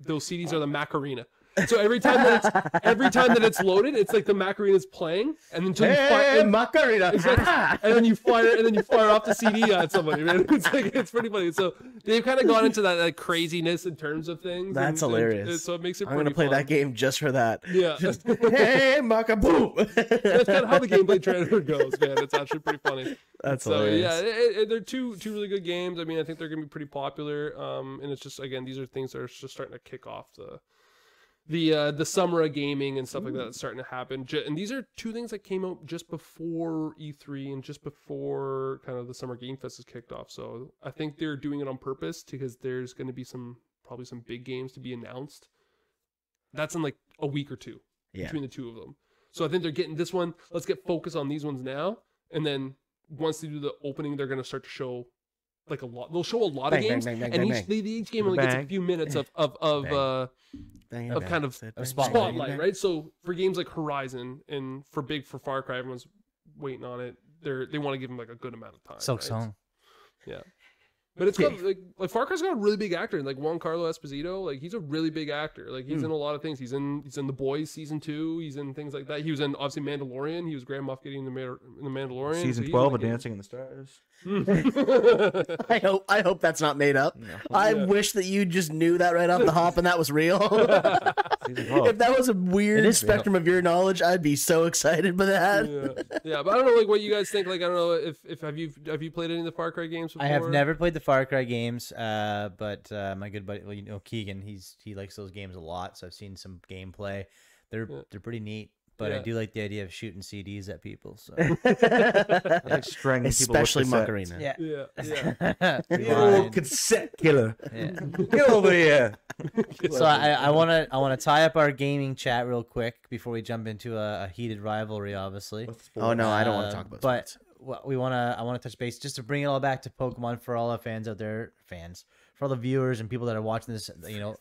Speaker 3: those CDs are the Macarena. So every time that it's loaded, it's like the Macarena's playing, and then you fire Macarena, exactly, and then you fire off the CD at somebody. Man, it's pretty funny. So they've kind of gone into that like craziness in terms of things.
Speaker 1: That's hilarious.
Speaker 3: So it makes it.
Speaker 1: I'm gonna play that game just for that.
Speaker 3: Yeah.
Speaker 1: Just, hey, Maca boom.
Speaker 3: That's kind of how the gameplay trailer goes, man. It's actually pretty funny.
Speaker 1: That's
Speaker 3: so
Speaker 1: hilarious.
Speaker 3: yeah, they're two really good games. I mean, I think they're gonna be pretty popular. And it's just again, these are things that are just starting to kick off the summer of gaming and stuff like that that's starting to happen. And these are 2 things that came out just before E3 and just before kind of the Summer Game Fest is kicked off. So I think they're doing it on purpose because there's going to be probably some big games to be announced. That's in like a week or 2 between the 2 of them. So I think they're getting this one. Let's get focused on these ones now. And then once they do the opening, they're going to start to show like a lot. They'll show a lot of games, and each game only gets a few minutes of kind of spotlight, right? So for games like Horizon and for Far Cry, everyone's waiting on it. They want to give them like a good amount of time.
Speaker 4: Silk Song.
Speaker 3: Yeah. But it's got like Far Cry's got a really big actor, like Giancarlo Esposito. Like he's a really big actor. Like he's in a lot of things. He's in The Boys season 2. He's in things like that. He was in obviously Mandalorian. He was Grand Moff Gideon in the Mandalorian.
Speaker 2: Season 12 of Dancing in the Stars.
Speaker 1: I hope that's not made up. No. I wish that you just knew that right off the hop and that was real. If that was a weird spectrum of your knowledge, I'd be so excited by that.
Speaker 3: Yeah, but I don't know like what you guys think. Like I don't know if have you played any of the Far Cry games before?
Speaker 4: I have never played the Far Cry games, but my good buddy, Keegan, he likes those games a lot. So I've seen some gameplay. They're pretty neat. But I do like the idea of shooting CDs at people. So
Speaker 2: like
Speaker 1: especially Macarena.
Speaker 3: Yeah.
Speaker 2: Oh, cassette killer. Get over here.
Speaker 4: So I wanna tie up our gaming chat real quick before we jump into a heated rivalry, obviously.
Speaker 1: Oh no, I don't want to talk about
Speaker 4: sports. But I want to touch base just to bring it all back to Pokemon for all our fans out there, for all the viewers and people that are watching this,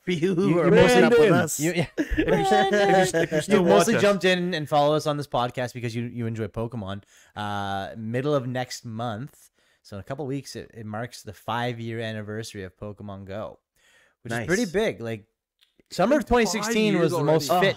Speaker 1: for you who are mostly up with us.
Speaker 4: If you mostly jumped in and follow us on this podcast because you enjoy Pokemon. Middle of next month, so in a couple of weeks, it marks the 5-year anniversary of Pokemon Go, which is pretty big. Like summer of 2016 was the most fit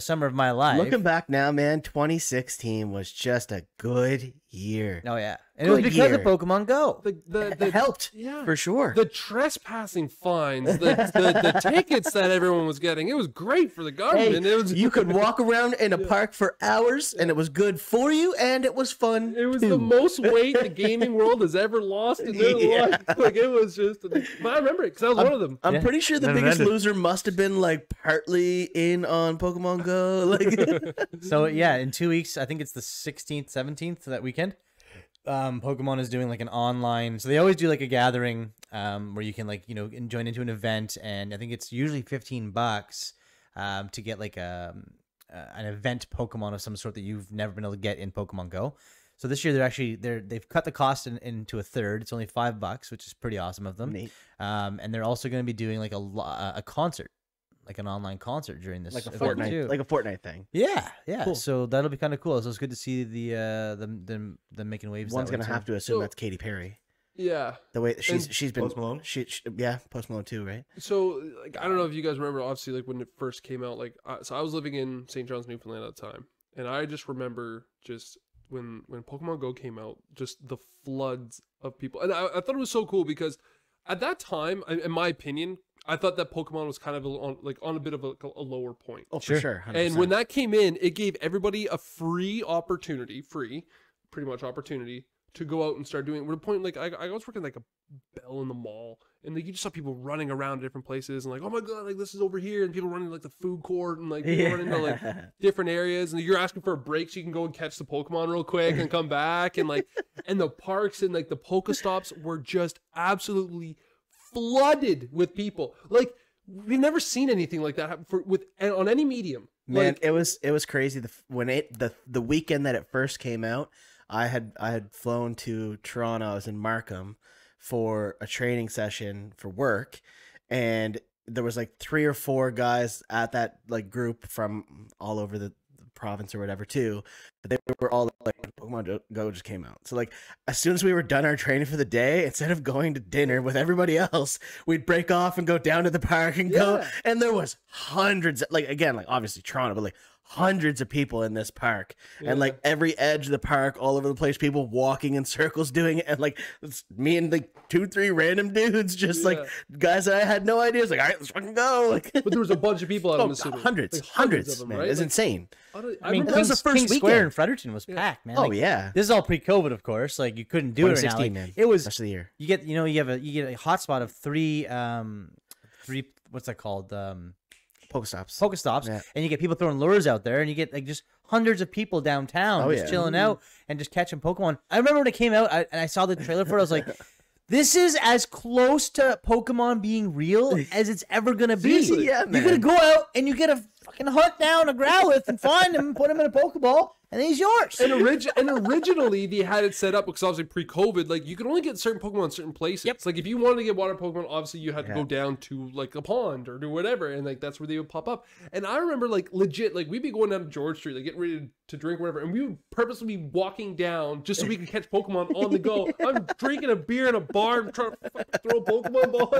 Speaker 4: summer of my life.
Speaker 1: Looking back now, man, 2016 was just a good year.
Speaker 4: Oh yeah, and it was
Speaker 1: Good
Speaker 4: because
Speaker 1: year.
Speaker 4: of Pokemon Go.
Speaker 1: It helped,
Speaker 3: yeah.
Speaker 1: for sure.
Speaker 3: The trespassing fines, the tickets that everyone was getting, it was great for the government.
Speaker 1: Hey,
Speaker 3: It was
Speaker 1: you could walk around in a park for hours, and it was good for you, and it was fun.
Speaker 3: It was
Speaker 1: too.
Speaker 3: the most weight the gaming world has ever lost in their life. Like it was just, but I remember it because I was one of them.
Speaker 1: I'm pretty sure the
Speaker 2: Never
Speaker 1: biggest
Speaker 2: ended.
Speaker 1: loser must have been like partly in on Pokemon Go. Like,
Speaker 4: So yeah, in 2 weeks, I think it's the 16th, 17th that weekend. Pokemon is doing like an online. So they always do like a gathering where you can like join into an event, and I think it's usually $15 to get like an event Pokemon of some sort that you've never been able to get in Pokemon Go. So this year they've cut the cost into a third. It's only $5, which is pretty awesome of them.
Speaker 1: neat.
Speaker 4: And they're also going to be doing like a concert, like an online concert during this
Speaker 1: Like a
Speaker 4: event,
Speaker 1: Fortnite,
Speaker 4: too.
Speaker 1: like a Fortnite thing.
Speaker 4: Yeah.
Speaker 1: Cool.
Speaker 4: So that'll be kind of cool. So it's good to see them making waves.
Speaker 1: One's
Speaker 4: that way,
Speaker 1: gonna
Speaker 4: too.
Speaker 1: have to assume
Speaker 3: So-
Speaker 1: that's Katy Perry.
Speaker 3: Yeah.
Speaker 1: The way she's been
Speaker 2: Post Malone?
Speaker 1: Yeah, Post Malone too, right?
Speaker 3: So like I don't know if you guys remember, obviously like when it first came out, like so I was living in St. John's, Newfoundland at the time, and I just remember just when Pokemon Go came out, just the floods of people, and I thought it was so cool because at that time, in my opinion, I thought that Pokemon was kind of on a bit of a lower point.
Speaker 1: Oh,
Speaker 4: Sure.
Speaker 1: for sure. 100%.
Speaker 3: And when that came in, it gave everybody a pretty much opportunity to go out and start doing. We're the point, like I was working like a Bell in the mall, and like you just saw people running around different places, and like, oh my god, like this is over here, and people running like the food court, and like people running to like different areas, and you're asking for a break so you can go and catch the Pokemon real quick and come back, and like, and the parks and like the Pokestops were just absolutely flooded with people. Like we've never seen anything like that happen on any medium.
Speaker 1: Man,
Speaker 3: Like,
Speaker 1: it was crazy. The weekend that it first came out, I had flown to Toronto. I was in Markham for a training session for work, and there was like 3 or 4 guys at that like group from all over the province or whatever too. But they were all like, Pokemon Go just came out. So like as soon as we were done our training for the day, instead of going to dinner with everybody else, we'd break off and go down to the park and go.
Speaker 3: Yeah.
Speaker 1: And there was hundreds, like again, like obviously Toronto, but like hundreds of people in this park, and like every edge of the park, all over the place, people walking in circles doing it, and like it's me and like 2-3 random dudes, just like guys that I had no idea. It's like, all right, let's fucking go. Like,
Speaker 3: but there was a bunch of people out in
Speaker 1: oh,
Speaker 3: the city.
Speaker 1: hundreds,
Speaker 3: Like,
Speaker 1: hundreds
Speaker 3: of them,
Speaker 1: man.
Speaker 3: right?
Speaker 1: It's
Speaker 3: Like,
Speaker 1: insane.
Speaker 3: I
Speaker 4: I mean,
Speaker 3: remember
Speaker 1: that was the
Speaker 4: King's,
Speaker 1: first
Speaker 4: King's Square
Speaker 1: weekend.
Speaker 4: in Fredericton was packed, man.
Speaker 1: Oh
Speaker 4: Like,
Speaker 1: yeah,
Speaker 4: this is all pre-COVID, of course. Like you couldn't do it now.
Speaker 1: 2016,
Speaker 4: Like,
Speaker 1: man.
Speaker 4: it was
Speaker 1: rest of the year.
Speaker 4: you get you get a hotspot of three what's that called
Speaker 1: Pokestops.
Speaker 4: Pokestops,
Speaker 1: Yeah.
Speaker 4: and you get people throwing lures out there, and you get like just hundreds of people downtown
Speaker 1: Oh,
Speaker 4: just
Speaker 1: yeah.
Speaker 4: chilling out and just catching Pokemon. I remember when it came out, and I saw the trailer for it. I was like, this is as close to Pokemon being real as it's ever gonna be.
Speaker 1: Seriously, yeah,
Speaker 4: You're
Speaker 1: man.
Speaker 4: gonna go out and you get a fucking hunt down a Growlithe and find him, put him in a Pokeball, and then he's yours.
Speaker 3: And originally they had it set up because obviously pre-COVID, like you could only get certain Pokemon in certain places.
Speaker 4: Yep.
Speaker 3: Like if you wanted to get water Pokemon, obviously you had to
Speaker 1: Yeah.
Speaker 3: go down to like a pond or do whatever, and like that's where they would pop up. And I remember like legit, like we'd be going down to George Street, like getting ready to drink whatever, and we would purposely be walking down just so we could catch Pokemon on the go. I'm drinking a beer in a bar and trying to fucking throw a Pokemon ball.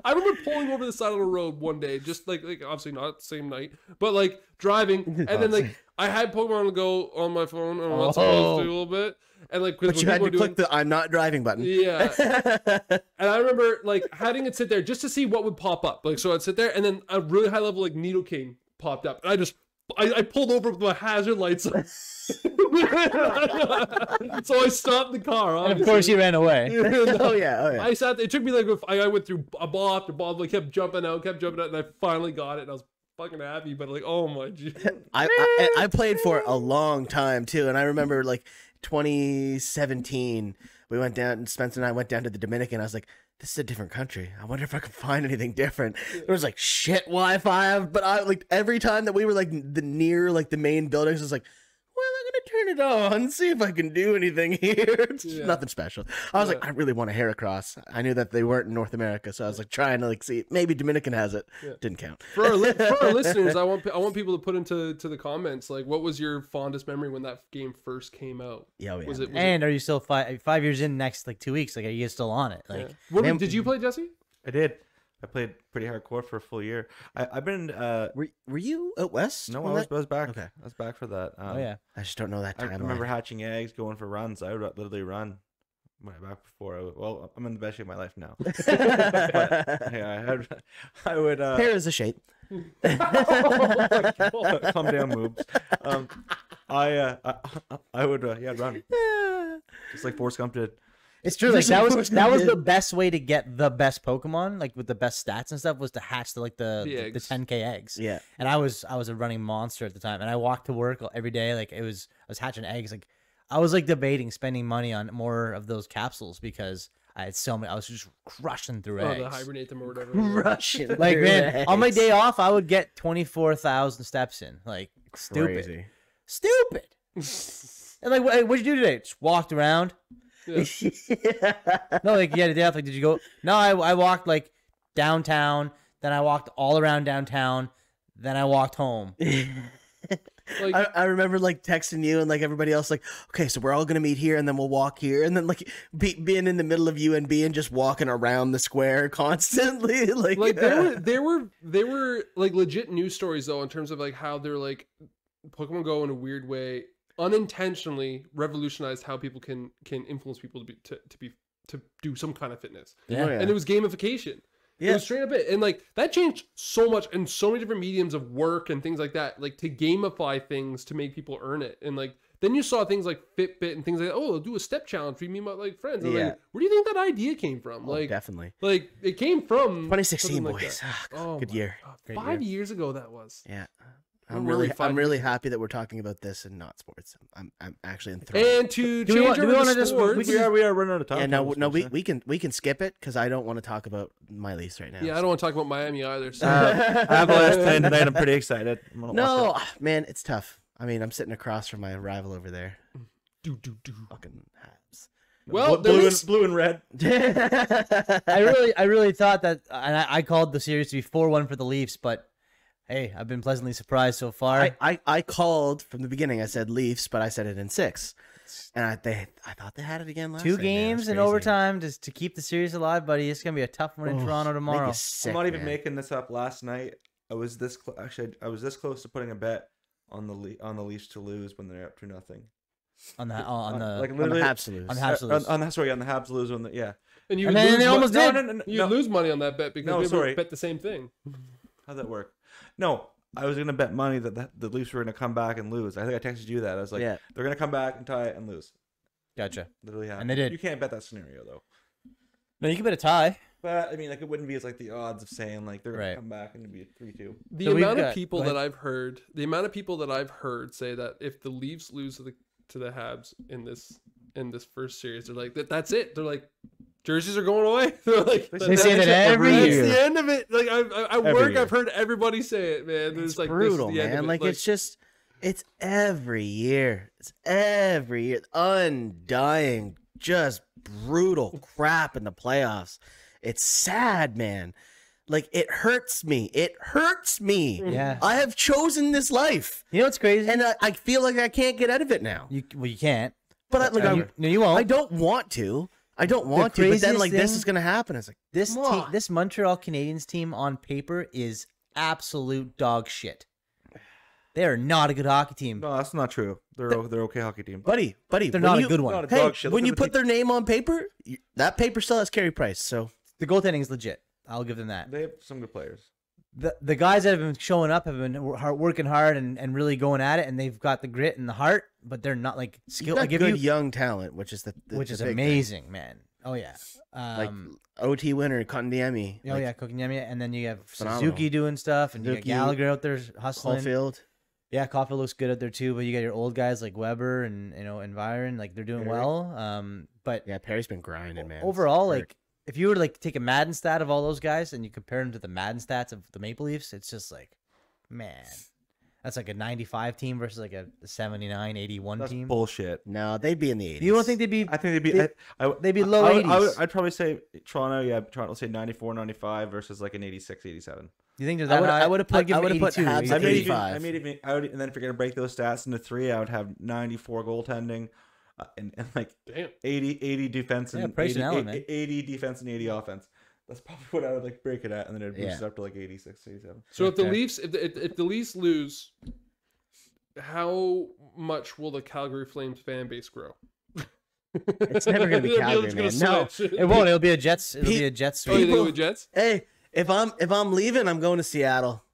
Speaker 3: I remember pulling over the side of the road one day, just like obviously not the same night, but like driving, and then like I had Pokemon to go on my phone and I was supposed to a little bit, and like
Speaker 1: But you had to click the "I'm not driving" button.
Speaker 3: yeah. And I remember like having it sit there just to see what would pop up. Like so I'd sit there and then a really high level like Nidoking popped up. And I pulled over with my hazard lights on. So I stopped the car.
Speaker 4: And of course, he ran away.
Speaker 1: Oh yeah.
Speaker 3: I sat there. It took me like I went through a ball after ball, like kept jumping out, and I finally got it. And I was fucking happy, but like, oh my god.
Speaker 1: I played for it a long time too, and I remember like 2017, we went down, and Spencer and I went down to the Dominican. I was like, this is a different country. I wonder if I can find anything different. There was like shit Wi-Fi, but I like every time that we were like near like the main buildings, I was like, well, I'm gonna turn it on, see if I can do anything here. It's just nothing special. I was like, I really want a Heracross. I knew that they weren't in North America, so I was like trying to like see maybe Dominican has it. Didn't count.
Speaker 3: For our listeners, I want people to put into the comments like, what was your fondest memory when that game first came out?
Speaker 1: Yeah,
Speaker 3: Was it?
Speaker 4: And are you still 5 years in next like 2 weeks? Like, are you still on it? Like,
Speaker 3: What
Speaker 1: Man-
Speaker 3: did you play, Jesse?
Speaker 2: I did. I played pretty hardcore for a full year. I've been
Speaker 1: Were you out west?
Speaker 2: no,
Speaker 1: when
Speaker 2: I was back.
Speaker 1: Okay.
Speaker 2: I was back for that.
Speaker 4: Oh yeah.
Speaker 1: I just don't know that
Speaker 2: I
Speaker 1: timeline.
Speaker 2: remember hatching eggs, going for runs. I would literally run. Back before, I'm in the best shape of my life now. But, yeah, I would.
Speaker 1: Hair is a shape.
Speaker 2: Calm down, moves. I would run just like Forrest Gump did.
Speaker 4: It's true. Like that was the best way to get the best Pokemon, like with the best stats and stuff, was to hatch the 10K eggs.
Speaker 1: Yeah.
Speaker 4: And I was a running monster at the time, and I walked to work every day. Like I was hatching eggs. Like I was like debating spending money on more of those capsules because I had so many. I was just crushing through eggs.
Speaker 3: To hibernate them or whatever.
Speaker 1: Rushing.
Speaker 4: Like
Speaker 1: through
Speaker 4: man,
Speaker 1: eggs.
Speaker 4: on my day off, I would get 24,000 steps in. Like stupid,
Speaker 1: Crazy.
Speaker 4: stupid. And like, what'd you do today? Just walked around.
Speaker 3: Yeah.
Speaker 4: No, like you had a day off. Like, did you go? No, I walked like downtown. Then I walked all around downtown. Then I walked home.
Speaker 3: Like,
Speaker 1: I remember like texting you and like everybody else, like, okay, so we're all gonna meet here and then we'll walk here, and then like being in the middle of UNB and just walking around the square constantly, like
Speaker 3: there were like legit news stories though in terms of like how they're like Pokemon Go in a weird way unintentionally revolutionized how people can influence people to do some kind of fitness.
Speaker 4: Yeah.
Speaker 3: And it was gamification. It
Speaker 1: Yeah.
Speaker 3: was straight up it. And like that changed so much in so many different mediums of work and things like that, like to gamify things to make people earn it. And like then you saw things like Fitbit and things like, oh, do a step challenge for me and my like friends. And
Speaker 1: Yeah.
Speaker 3: like, where do you think that idea came from?
Speaker 1: Oh,
Speaker 3: Like
Speaker 1: definitely
Speaker 3: like it came from
Speaker 1: 2016,
Speaker 3: something like
Speaker 1: boys.
Speaker 3: that.
Speaker 1: Ah,
Speaker 3: Oh
Speaker 1: good
Speaker 3: my
Speaker 1: year.
Speaker 3: God,
Speaker 1: Great
Speaker 3: 5
Speaker 1: year.
Speaker 3: years ago that was.
Speaker 1: Yeah.
Speaker 3: Oh,
Speaker 1: I'm
Speaker 3: really?
Speaker 1: really
Speaker 3: 5
Speaker 1: I'm
Speaker 3: years
Speaker 1: really
Speaker 3: ago.
Speaker 1: happy that we're talking about this and not sports. I'm actually enthralled.
Speaker 3: And to
Speaker 4: Do we
Speaker 3: change
Speaker 4: want- do we
Speaker 3: over
Speaker 4: wanna
Speaker 3: to
Speaker 4: just-
Speaker 3: sports,
Speaker 2: We are running out of time.
Speaker 1: yeah, no,
Speaker 2: for this,
Speaker 1: we can skip it because I don't want to talk about my Leafs right now.
Speaker 3: yeah, I don't want to talk about Miami either. So.
Speaker 2: I have a last plan tonight. I'm pretty excited. I'm gonna watch
Speaker 1: No, man, it's tough. I mean, I'm sitting across from my rival over there.
Speaker 3: do.
Speaker 1: Fucking Habs.
Speaker 2: it.
Speaker 3: Well,
Speaker 2: blue,
Speaker 3: there is-
Speaker 2: blue and red.
Speaker 4: I really thought that, and I called the series to be 4-1 for the Leafs, but hey, I've been pleasantly surprised so far.
Speaker 1: I called from the beginning. I said Leafs, but I said it in 6, and I thought they had it again last.
Speaker 4: Two
Speaker 1: night, man.
Speaker 4: games
Speaker 1: It's
Speaker 4: in
Speaker 1: crazy.
Speaker 4: overtime to keep the series alive, buddy. It's gonna be a tough one in
Speaker 1: Oh,
Speaker 4: Toronto
Speaker 1: make
Speaker 4: tomorrow.
Speaker 1: you sick,
Speaker 2: I'm not even
Speaker 1: man.
Speaker 2: making this up. Last night, I was this I was this close to putting a bet on the Leafs to lose when they're up 2-0.
Speaker 4: On the
Speaker 2: like
Speaker 1: on the
Speaker 2: literally
Speaker 1: Habs to lose.
Speaker 4: on the Habs to lose.
Speaker 2: on the Habs to lose when the
Speaker 3: And you
Speaker 4: And
Speaker 3: would
Speaker 4: then
Speaker 3: lose
Speaker 4: they almost did.
Speaker 3: You lose money on that bet because
Speaker 2: No,
Speaker 3: we
Speaker 2: sorry.
Speaker 3: bet the same thing.
Speaker 2: How'd that work? No, I was gonna bet money that the Leafs were gonna come back and lose. I think I texted you that. I was like,
Speaker 1: Yeah.
Speaker 2: they're gonna come back and tie it and lose.
Speaker 4: Gotcha.
Speaker 2: Literally happened.
Speaker 4: And they did.
Speaker 2: You can't bet that scenario though.
Speaker 4: No, you can bet a tie.
Speaker 2: But I mean, like it wouldn't be as like the odds of saying like they're gonna
Speaker 4: Right.
Speaker 2: come back and it'd be a 3-2.
Speaker 3: The
Speaker 4: So we've
Speaker 3: amount
Speaker 4: got-
Speaker 3: of people
Speaker 4: go ahead.
Speaker 3: that I've heard, say that if the Leafs lose to the Habs in this first series, they're like that's it. They're like jerseys are going away. They're like
Speaker 4: They say that every
Speaker 3: that's
Speaker 4: year.
Speaker 3: the end of it. Like I
Speaker 2: Every
Speaker 3: work,
Speaker 2: year.
Speaker 3: I've heard everybody say it, man.
Speaker 1: It's
Speaker 3: like
Speaker 1: brutal,
Speaker 3: this is the end of
Speaker 1: man.
Speaker 3: it.
Speaker 1: Like it's every year. It's every year. Undying, just brutal crap in the playoffs. It's sad, man. Like it hurts me. It hurts me.
Speaker 4: Yeah.
Speaker 1: I have chosen this life,
Speaker 4: You know what's crazy?
Speaker 1: and I feel like I can't get out of it now.
Speaker 4: you can't.
Speaker 1: But
Speaker 4: You won't.
Speaker 1: I don't want to. I don't want to. But then,
Speaker 4: craziest
Speaker 1: like, this
Speaker 4: thing-
Speaker 1: is gonna happen. It's like
Speaker 4: This
Speaker 1: come
Speaker 4: team,
Speaker 1: on.
Speaker 4: this Montreal Canadiens team on paper is absolute dog shit. They are not a good hockey team.
Speaker 2: No, that's not true. They're okay hockey team.
Speaker 1: buddy.
Speaker 4: They're
Speaker 1: when
Speaker 4: not a
Speaker 1: you-
Speaker 4: good one.
Speaker 2: Not a
Speaker 1: Hey,
Speaker 2: dog shit. Look
Speaker 1: when
Speaker 2: at
Speaker 1: you
Speaker 2: the
Speaker 1: put
Speaker 2: team.
Speaker 1: their name on paper, that paper still has carry price. So
Speaker 4: The goaltending is legit. I'll give them that.
Speaker 2: They have some good players.
Speaker 4: The guys that have been showing up have been working hard and really going at it, and they've got the grit and the heart, but they're not like
Speaker 1: you
Speaker 4: skilled.
Speaker 1: got
Speaker 4: I give
Speaker 1: good
Speaker 4: you,
Speaker 1: young talent, which is the
Speaker 4: which is
Speaker 1: big thing.
Speaker 4: amazing, man. Oh yeah.
Speaker 1: Like OT winner Kondemi.
Speaker 4: Oh yeah, Kotkaniemi, and then you have
Speaker 1: Phenomenal.
Speaker 4: Suzuki doing stuff, and you got
Speaker 1: Suzuki,
Speaker 4: Gallagher out there hustling.
Speaker 1: Caulfield.
Speaker 4: Yeah, Caulfield looks good out there too, but you got your old guys like Weber and and Byron, like they're doing
Speaker 1: Perry.
Speaker 4: well. But
Speaker 1: Yeah, Perry's been grinding, man. It's
Speaker 4: overall,
Speaker 1: hurt.
Speaker 4: like if you were to like take a Madden stat of all those guys and you compare them to the Madden stats of the Maple Leafs, it's just like, man, that's like a 95 team versus like a 79, 81
Speaker 2: That's
Speaker 4: team.
Speaker 2: bullshit.
Speaker 1: no, they'd be in the 80s.
Speaker 4: You don't think they'd be?
Speaker 2: I think they'd be.
Speaker 4: They'd be low 80s.
Speaker 2: I'd probably say Toronto. Yeah, Toronto will say 94, 95 versus like an 86, 87.
Speaker 4: You think they're that high?
Speaker 1: I would've put-
Speaker 4: I'd give
Speaker 1: I
Speaker 4: them
Speaker 1: would've put
Speaker 4: 82,
Speaker 1: Habs at
Speaker 4: 83.
Speaker 1: 85.
Speaker 2: I would, and then if you're gonna break those stats into 3, I would have 94 goaltending, and like
Speaker 3: Damn.
Speaker 2: 80 defense
Speaker 4: Yeah,
Speaker 2: and
Speaker 4: praise
Speaker 2: 80,
Speaker 4: Allen, man.
Speaker 2: 80 defense and 80 offense. That's probably what I would like break it at, and then it boosts
Speaker 1: Yeah.
Speaker 2: up to like 86, 87.
Speaker 3: So if the
Speaker 4: Okay.
Speaker 3: Leafs, if the Leafs lose, how much will the Calgary Flames fan base grow?
Speaker 1: It's never gonna be
Speaker 3: They're
Speaker 1: Calgary,
Speaker 3: just
Speaker 1: man.
Speaker 3: gonna
Speaker 1: No.
Speaker 3: switch.
Speaker 4: It won't. It'll be a Jets. It'll be a Jets.
Speaker 3: Oh, you
Speaker 4: sweep.
Speaker 3: think
Speaker 1: People-
Speaker 3: with Jets?
Speaker 1: Hey, if I'm leaving, I'm going to Seattle.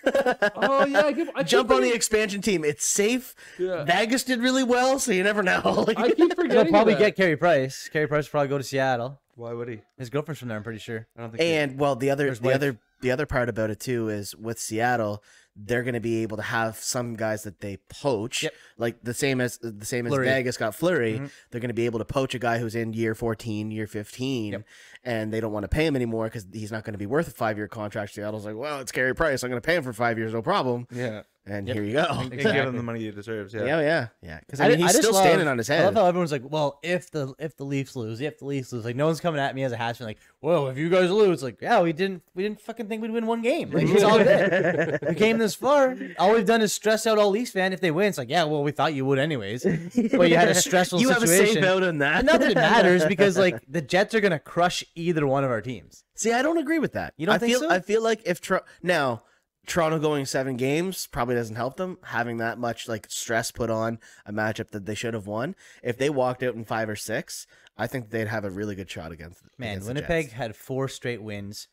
Speaker 3: Oh yeah, I
Speaker 1: Jump on the expansion team. It's safe.
Speaker 3: Yeah.
Speaker 1: Vegas did really well, so you never know.
Speaker 3: I keep
Speaker 4: They'll
Speaker 3: forgetting.
Speaker 4: probably
Speaker 3: that.
Speaker 4: get Carey Price. Carey Price will probably go to Seattle.
Speaker 2: Why would he?
Speaker 4: His girlfriend's from there. I'm pretty sure.
Speaker 2: I don't think.
Speaker 1: And well, the
Speaker 4: His wife.
Speaker 1: other part about it too is with Seattle, they're going to be able to have some guys that they poach,
Speaker 4: Yep.
Speaker 1: like the same as
Speaker 4: Fleury.
Speaker 1: Vegas got Fleury.
Speaker 4: Mhm.
Speaker 1: They're going to be able to poach a guy who's in year 14, year 15,
Speaker 4: Yep.
Speaker 1: and they don't want to pay him anymore because he's not going to be worth a 5-year contract. Seattle's like, well, it's Carey Price. I'm going to pay him for 5 years, no problem.
Speaker 2: yeah,
Speaker 1: And
Speaker 4: Yep.
Speaker 1: here you go.
Speaker 2: and give him the money he deserves. Yeah.
Speaker 1: Yeah. Because I mean, he's
Speaker 4: just
Speaker 1: still
Speaker 4: love-
Speaker 1: standing on his
Speaker 4: I love
Speaker 1: head.
Speaker 4: how everyone's like, well, if the Leafs lose, like no one's coming at me as a Hatchman like, well, if you guys lose, like, yeah, we didn't fucking think we'd win one game. Like it's all good. We came this far. All we've done is stress out all Leafs fan if they win. It's like, yeah, well, we thought you would anyways. But you had a stressful
Speaker 1: You
Speaker 4: situation.
Speaker 1: have a safe out on that.
Speaker 4: Not that it matters because like the Jets are gonna crush either one of our teams.
Speaker 1: See, I don't agree with that.
Speaker 4: You don't
Speaker 1: I
Speaker 4: think
Speaker 1: feel
Speaker 4: so?
Speaker 1: I feel like if now Toronto going 7 games probably doesn't help them having that much like stress put on a matchup that they should have won. If they walked out in 5 or 6, I think they'd have a really good shot against.
Speaker 4: Man,
Speaker 1: against the
Speaker 4: Winnipeg
Speaker 1: Jets.
Speaker 4: had 4 straight wins.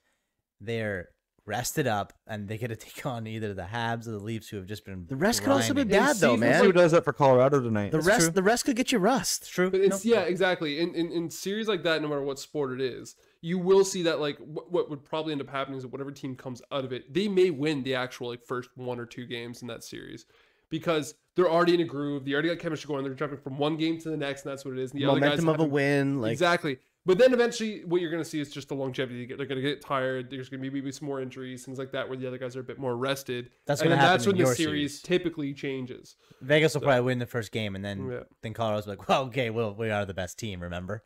Speaker 4: They're rested up, and they get to take on either the Habs or the Leafs, who have just been.
Speaker 1: The rest could also be
Speaker 4: grinding.
Speaker 1: bad though,
Speaker 3: seasons
Speaker 1: man.
Speaker 2: Who does that for Colorado tonight?
Speaker 1: The
Speaker 4: That's true.
Speaker 1: the rest could get you rust.
Speaker 4: It's true.
Speaker 3: But it's
Speaker 4: No.
Speaker 3: yeah, exactly. In series like that, no matter what sport it is, you will see that like what would probably end up happening is that whatever team comes out of it, they may win the actual like first 1 or 2 games in that series because they're already in a groove. They already got chemistry going. They're jumping from one game to the next, and that's what it is. And the
Speaker 1: Momentum
Speaker 3: other
Speaker 1: of
Speaker 3: guys
Speaker 1: a win, like
Speaker 3: exactly. But then eventually, what you're going to see is just the longevity. They're going to get tired. There's going to be maybe some more injuries, things like that, where the other guys are a bit more rested.
Speaker 4: That's
Speaker 3: and
Speaker 4: gonna
Speaker 3: then
Speaker 4: happen
Speaker 3: that's
Speaker 4: in
Speaker 3: when the
Speaker 4: your
Speaker 3: series
Speaker 4: series.
Speaker 3: typically changes.
Speaker 4: Vegas will probably win the first game, and then
Speaker 3: Yeah.
Speaker 4: Colorado's like, well, okay, well, we are the best team. Remember?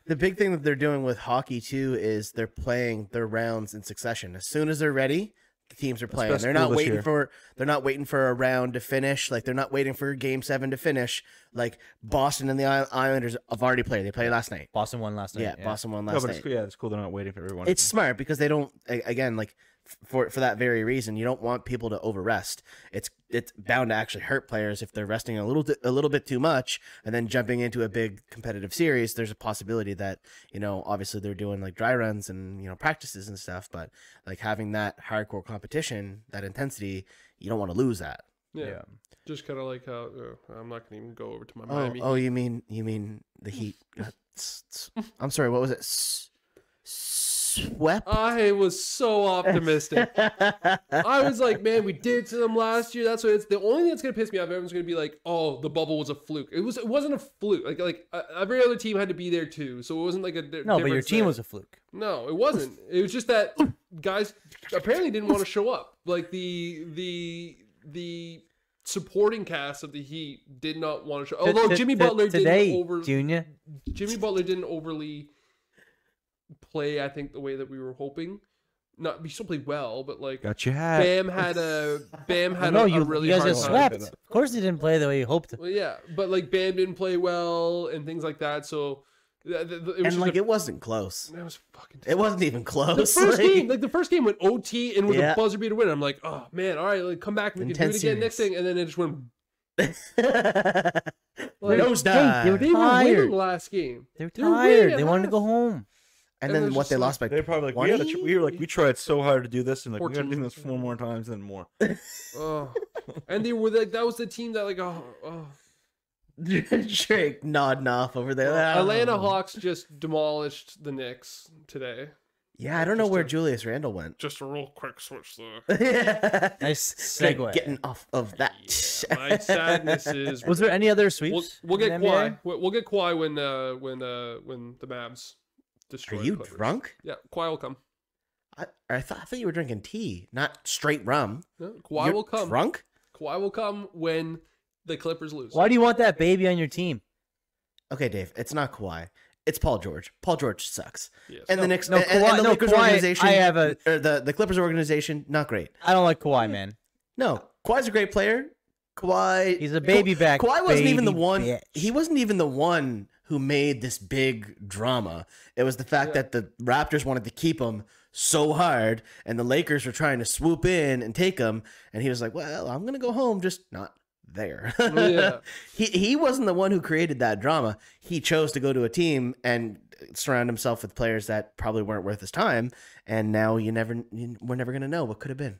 Speaker 1: the big thing that they're doing with hockey too is they're playing their rounds in succession. As soon as they're ready, the teams are playing.
Speaker 2: best
Speaker 1: They're
Speaker 2: rule
Speaker 1: not
Speaker 2: this
Speaker 1: waiting
Speaker 2: year.
Speaker 1: for a round to finish. Like they're not waiting for game 7 to finish. Like Boston and the Islanders have already played. They played last night.
Speaker 4: Boston won last night.
Speaker 1: Yeah, Boston won
Speaker 2: No,
Speaker 1: last
Speaker 2: but
Speaker 1: night.
Speaker 2: it's cool. Yeah, it's cool. They're not waiting for everyone.
Speaker 1: It's smart because they don't again like for that very reason. You don't want people to over rest. It's bound to actually hurt players if they're resting a little bit too much and then jumping into a big competitive series. There's a possibility that obviously they're doing like dry runs and practices and stuff, but like having that hardcore competition, that intensity, you don't want to lose that.
Speaker 3: Yeah. Just kind of like how I'm not going to even go over to my
Speaker 1: Oh,
Speaker 3: Miami.
Speaker 1: oh, you mean the Heat? I'm sorry. What was it? Swept.
Speaker 3: I was so optimistic. I was like, man, we did it to them last year. That's what it's. The only thing that's gonna piss me off, everyone's gonna be like, oh, the bubble was a fluke. It wasn't a fluke. Like every other team had to be there too, so it wasn't like a.
Speaker 4: No, but your team was a fluke.
Speaker 3: No, it wasn't. It was just that guys apparently didn't want to show up. Like the supporting cast of the Heat did not want to show. Although Jimmy Butler
Speaker 4: today,
Speaker 3: didn't
Speaker 4: Junior.
Speaker 3: Jimmy Butler didn't overly play, I think, the way that we were hoping. He still played well, but like
Speaker 2: Got your hat.
Speaker 3: Bam had a
Speaker 4: No,
Speaker 3: a
Speaker 4: you
Speaker 3: really
Speaker 4: guys
Speaker 3: hard
Speaker 4: got
Speaker 3: time.
Speaker 4: swept. Of course, they didn't play the way you hoped.
Speaker 3: Well, yeah, but like Bam didn't play well and things like that. So it was
Speaker 1: And
Speaker 3: just
Speaker 1: like it wasn't close.
Speaker 3: that was fucking.
Speaker 1: It wasn't even close.
Speaker 3: The first
Speaker 1: like-
Speaker 3: game, the first game went OT and was
Speaker 1: Yeah.
Speaker 3: a buzzer beater win. I'm like, oh man, all right, like come back, we can do
Speaker 1: Intense
Speaker 3: it again next
Speaker 1: series.
Speaker 3: thing, and then it just went.
Speaker 1: Nose dive.
Speaker 3: They were
Speaker 4: Tired.
Speaker 3: winning last game.
Speaker 4: They were
Speaker 3: They were winning
Speaker 4: tired.
Speaker 3: at
Speaker 4: They wanted to
Speaker 3: half.
Speaker 4: go home.
Speaker 1: And
Speaker 3: And
Speaker 1: then
Speaker 3: it's
Speaker 1: what
Speaker 3: just
Speaker 1: they
Speaker 3: like-
Speaker 1: lost by
Speaker 2: They're probably like
Speaker 1: 20?
Speaker 2: we were like we tried so hard to do this and like we got to
Speaker 3: 14.
Speaker 2: do this 4 more times and more.
Speaker 3: Oh, and they were like that was the team that like
Speaker 1: Drake nodding off over there.
Speaker 3: Atlanta Hawks just demolished the Knicks today.
Speaker 1: Yeah, I don't know
Speaker 3: Just
Speaker 1: where
Speaker 3: a-
Speaker 1: Julius Randle went.
Speaker 3: Just a real quick switch there.
Speaker 1: Yeah.
Speaker 4: Nice segue.
Speaker 1: Getting off of that.
Speaker 3: My sadness is
Speaker 4: Was there any other
Speaker 3: we'll,
Speaker 4: sweeps?
Speaker 3: we'll get
Speaker 4: in the NBA?
Speaker 3: Kawhi. We'll get Kawhi when the Mavs destroy.
Speaker 1: Are
Speaker 3: the
Speaker 1: you
Speaker 3: Clippers.
Speaker 1: drunk?
Speaker 3: Yeah, Kawhi will come.
Speaker 1: I thought you were drinking tea, not straight rum.
Speaker 3: No, Kawhi
Speaker 1: You're
Speaker 3: will come.
Speaker 1: Drunk?
Speaker 3: Kawhi will come when the Clippers lose.
Speaker 4: Why do you want that baby on your team?
Speaker 1: Okay, Dave. It's not Kawhi. It's Paul George. Paul George sucks.
Speaker 3: Yes.
Speaker 1: And the Knicks,
Speaker 4: no,
Speaker 1: and
Speaker 4: Kawhi-
Speaker 1: the
Speaker 4: no,
Speaker 1: Lakers
Speaker 4: Kawhi,
Speaker 1: organization.
Speaker 4: I have a-
Speaker 1: or the Clippers organization. Not great.
Speaker 4: I don't like Kawhi, man.
Speaker 1: No, Kawhi's a great player. Kawhi.
Speaker 4: He's a baby back.
Speaker 1: Kawhi wasn't even the
Speaker 4: baby
Speaker 1: one.
Speaker 4: bitch.
Speaker 1: He wasn't even the one who made this big drama. It was the fact that the Raptors wanted to keep him so hard, and the Lakers were trying to swoop in and take him, and he was like, well, I'm going to go home, just not there.
Speaker 3: Yeah.
Speaker 1: He wasn't the one who created that drama. He chose to go to a team and surround himself with players that probably weren't worth his time, and now we're never going to know what could have been.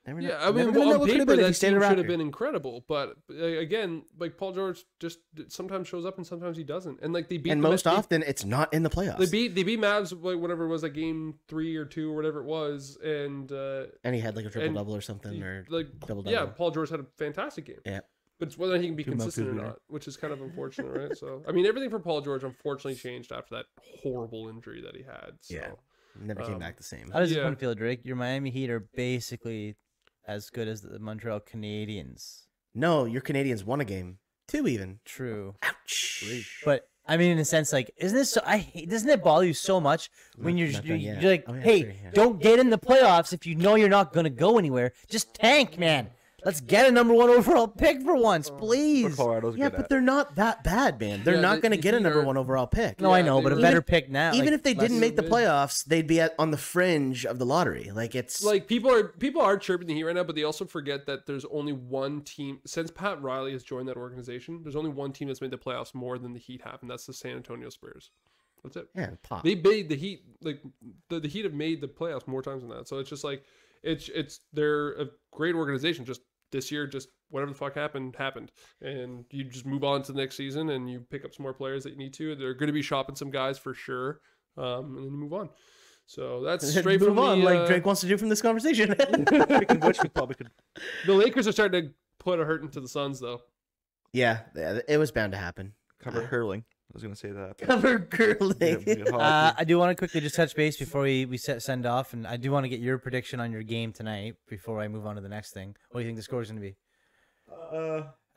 Speaker 3: Yeah, I mean, on paper, that team should have been incredible, but again, like Paul George just sometimes shows up and sometimes he doesn't, and like they beat.
Speaker 1: And most often, it's not in the playoffs.
Speaker 3: They beat Mavs like whatever it was, like game 3 or 2 or whatever it was, and
Speaker 1: he had like a triple double or something, or
Speaker 3: like
Speaker 1: double double.
Speaker 3: Yeah, Paul George had a fantastic game.
Speaker 1: Yeah,
Speaker 3: but it's whether he can be consistent or not, which is kind of unfortunate, right? So I mean, everything for Paul George unfortunately changed after that horrible injury that he had. So.
Speaker 1: Yeah, never came back the same.
Speaker 4: How does it feel, Drake? Your Miami Heat are basically as good as the Montreal Canadiens.
Speaker 1: No, your Canadiens won a game. 2 even.
Speaker 4: True.
Speaker 1: Ouch.
Speaker 4: But I mean, in a sense, like, doesn't it bother you so much when you're like, hey, don't get in the playoffs if you know you're not gonna go anywhere. Just tank, man. Let's get a number 1 overall pick for once, please.
Speaker 1: Yeah, but they're not that bad, man. They're not going to get a number 1 overall pick.
Speaker 4: No, I know, but a better pick now.
Speaker 1: Even if they didn't make the playoffs, they'd be on the fringe of the lottery. Like it's
Speaker 3: like people are chirping the Heat right now, but they also forget that there's only one team since Pat Riley has joined that organization. There's only one team that's made the playoffs more than the Heat have, and that's the San Antonio Spurs. That's it.
Speaker 1: Yeah, pop.
Speaker 3: They made the Heat like the Heat have made the playoffs more times than that. So it's just like they're a great organization. Just this year, just whatever the fuck happened, and you just move on to the next season, and you pick up some more players that you need to. They're going to be shopping some guys for sure, and then you move on. So that's straight
Speaker 1: move
Speaker 3: from
Speaker 1: on, like Drake wants to do from this conversation.
Speaker 3: we probably could. The Lakers are starting to put a hurt into the Suns, though.
Speaker 1: Yeah, it was bound to happen.
Speaker 2: Cover hurling. I was going to say that.
Speaker 1: Cover curling.
Speaker 4: I do want to quickly just touch base before we send off, and I do want to get your prediction on your game tonight before I move on to the next thing. What do you think the score is going to be?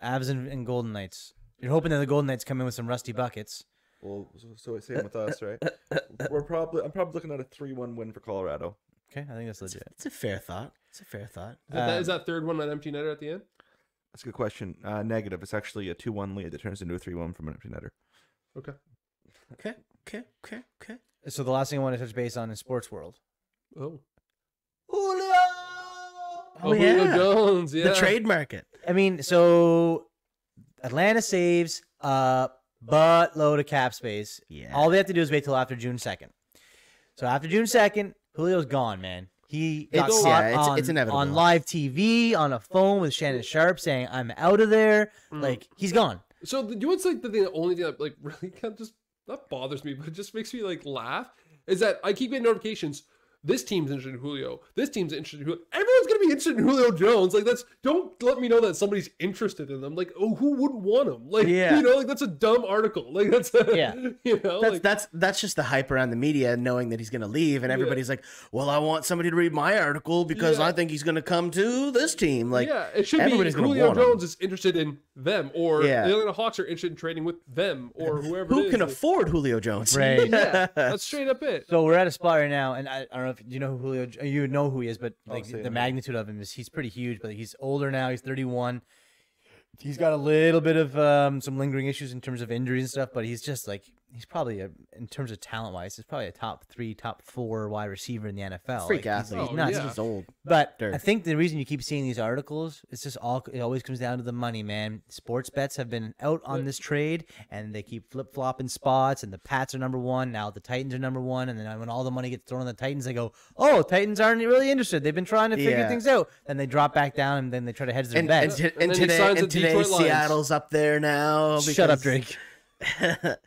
Speaker 4: Avs and Golden Knights. You're hoping that the Golden Knights come in with some rusty buckets.
Speaker 2: Well, so it's same with us, right? I'm probably looking at a 3-1 win for Colorado.
Speaker 4: Okay, I think that's legit.
Speaker 1: It's a fair thought.
Speaker 3: Is that third one an empty netter at the end?
Speaker 2: That's a good question. Negative. It's actually a 2-1 lead that turns into a 3-1 from an empty netter.
Speaker 3: Okay.
Speaker 4: So the last thing I want to touch base on is sports world.
Speaker 3: Oh.
Speaker 1: Julio!
Speaker 3: Julio Jones, yeah.
Speaker 1: The trade market.
Speaker 4: I mean, so Atlanta saves a buttload of cap space.
Speaker 1: Yeah.
Speaker 4: All they have to do is wait till after June 2nd. So after June 2nd, Julio's gone, man. He got caught
Speaker 1: it's inevitable.
Speaker 4: on live TV, on a phone with Shannon Sharp saying, I'm out of there. Like, he's gone.
Speaker 3: So you know what's like the only thing that like really kind of just not bothers me, but it just makes me like laugh is that I keep getting notifications. This team's interested in Julio. This team's interested in Julio. Everyone's gonna be interested in Julio Jones. Like don't let me know that somebody's interested in them. Like, oh, who wouldn't want him? Like, you know, like that's a dumb article. Like that's you know,
Speaker 1: that's just the hype around the media, knowing that he's gonna leave, and everybody's like, well, I want somebody to read my article because I think he's gonna come to this team. Like,
Speaker 3: it should be Julio Jones is interested in them, or the Atlanta Hawks are interested in trading with them, or whoever.
Speaker 1: Who can afford Julio Jones?
Speaker 4: Right.
Speaker 3: Yeah, that's straight up it.
Speaker 4: So we're at a spot right now, and I don't know if you know who you know who he is, but like the magnitude of him is he's pretty huge. But he's older now. He's 31. He's got a little bit of some lingering issues in terms of injuries and stuff, but he's just like he's probably in terms of talent wise, he's probably a top 3, top 4 wide receiver in the NFL.
Speaker 1: Freak athlete.
Speaker 4: He's nuts.
Speaker 1: He's old.
Speaker 4: But I think the reason you keep seeing these articles, it's just it always comes down to the money, man. Sports bets have been out on this trade, and they keep flip flopping spots. And the Pats are number 1 now. The Titans are number 1, and then when all the money gets thrown on the Titans, they go, "Oh, Titans aren't really interested. They've been trying to figure things out." Then they drop back down, and then they try to hedge their bets.
Speaker 1: And today Seattle's up there now.
Speaker 4: Shut up, Drake.
Speaker 1: And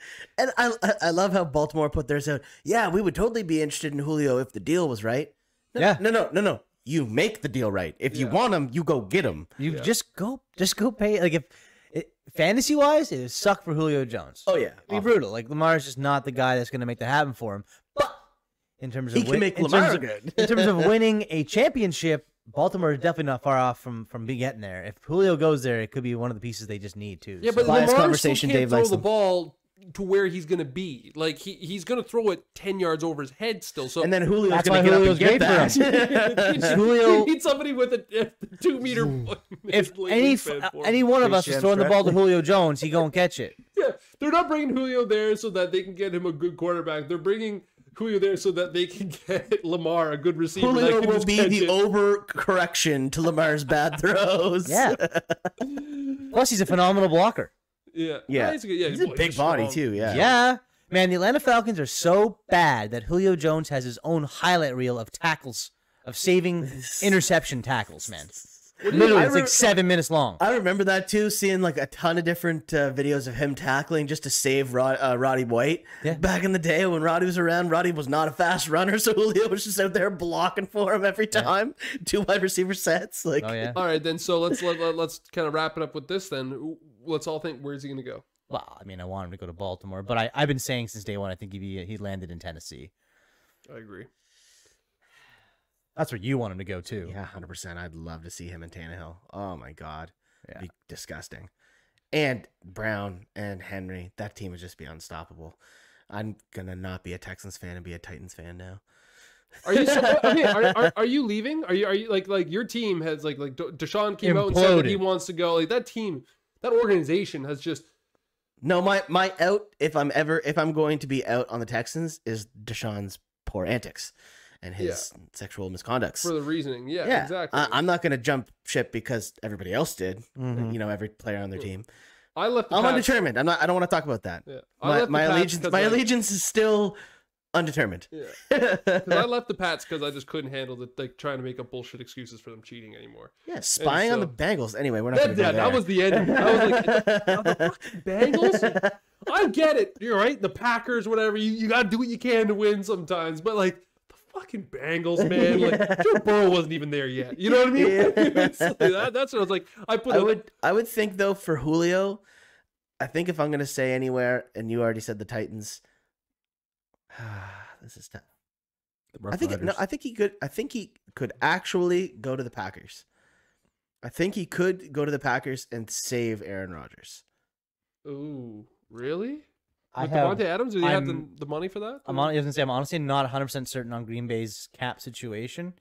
Speaker 1: I love how Baltimore put theirs out. Yeah, we would totally be interested in Julio if the deal was right. No. You make the deal right. If you want him, you go get him.
Speaker 4: You just go pay. Like if fantasy wise, it would suck for Julio Jones.
Speaker 1: Oh yeah,
Speaker 4: it'd be brutal. Like Lamar's just not the guy that's going to make that happen for him. But in terms of
Speaker 1: he can make Lamar good.
Speaker 4: In terms of winning a championship, Baltimore is definitely not far off from getting there. If Julio goes there, it could be one of the pieces they just need too.
Speaker 3: Yeah, but Lamar still can't throw the ball to where he's going to be. Like he's going to throw it 10 yards over his head still. So
Speaker 1: and then Julio's going to get up and get that.
Speaker 3: Julio needs somebody with a 2 meter.
Speaker 4: If any one of us is throwing the ball to Julio Jones, he gonna catch it.
Speaker 3: Yeah, they're not bringing Julio there so that they can get him a good quarterback. They're bringing Julio there so that they can get Lamar a good receiver.
Speaker 1: Julio
Speaker 3: that can
Speaker 1: will
Speaker 3: just
Speaker 1: be
Speaker 3: catch
Speaker 1: the
Speaker 3: it.
Speaker 1: overcorrection to Lamar's bad throws.
Speaker 4: Yeah. Plus, he's a phenomenal blocker.
Speaker 3: Yeah,
Speaker 1: Yeah.
Speaker 3: He's
Speaker 1: He's a big body
Speaker 3: strong.
Speaker 1: too. Yeah.
Speaker 4: Yeah. Man, the Atlanta Falcons are so bad that Julio Jones has his own highlight reel of tackles, of saving interception tackles, man. Literally, it's like 7 minutes long.
Speaker 1: I remember that too, seeing like a ton of different videos of him tackling just to save Roddy White.
Speaker 4: Yeah.
Speaker 1: Back in the day when Roddy was around, Roddy was not a fast runner, so Julio was just out there blocking for him every time. 2 wide receiver sets. Like,
Speaker 4: Oh, yeah.
Speaker 3: All right, then. So let's kind of wrap it up with this. Then let's all think, where's he gonna go?
Speaker 4: Well, I mean, I want him to go to Baltimore, but I've been saying since day one, I think he landed in Tennessee.
Speaker 3: I agree.
Speaker 4: That's where you want him to go, too.
Speaker 1: yeah, 100%. I'd love to see him in Tannehill. Oh my God,
Speaker 4: Yeah.
Speaker 1: It'd be disgusting. And Brown and Henry, that team would just be unstoppable. I'm gonna not be a Texans fan and be a Titans fan now.
Speaker 3: Are you? Are you leaving? Are you like your team has like Deshaun came out and said that he
Speaker 4: Imploded.
Speaker 3: wants to go. Like that team, that organization has just.
Speaker 1: No, my out if I'm going to be out on the Texans is Deshaun's poor antics and his sexual misconducts.
Speaker 3: For the reasoning, yeah,
Speaker 1: Yeah,
Speaker 3: exactly.
Speaker 1: I'm not going to jump ship because everybody else did. You know, every player on their team.
Speaker 3: I left. The
Speaker 1: I'm
Speaker 3: Pats-
Speaker 1: undetermined. I don't want to talk about that.
Speaker 3: Yeah. I left the
Speaker 1: My
Speaker 3: Pats
Speaker 1: allegiance
Speaker 3: 'cause
Speaker 1: my
Speaker 3: I-
Speaker 1: allegiance is still undetermined.
Speaker 3: Yeah, because I left the Pats because I just couldn't handle like trying to make up bullshit excuses for them cheating anymore.
Speaker 1: Yeah, spying on
Speaker 3: so-
Speaker 1: the Bengals. Anyway, we're not going to go there.
Speaker 3: That was the end. I was like, the fucking Bengals. I get it. You're right. The Packers, whatever. You got to do what you can to win sometimes, but like. Fucking Bengals, man! Like Joe Burrow wasn't even there yet. You know what I mean? It's like that's what I was like.
Speaker 1: I would think though for Julio, I think if I'm going to say anywhere, and you already said the Titans, this is tough. I think he could actually go to the Packers. I think he could go to the Packers and save Aaron Rodgers.
Speaker 3: Ooh, really?
Speaker 4: I
Speaker 3: With
Speaker 4: have-
Speaker 3: Devontae Adams, do they have
Speaker 4: I'm-
Speaker 3: the money for that?
Speaker 4: I was gonna say I'm honestly not 100% certain on Green Bay's cap situation,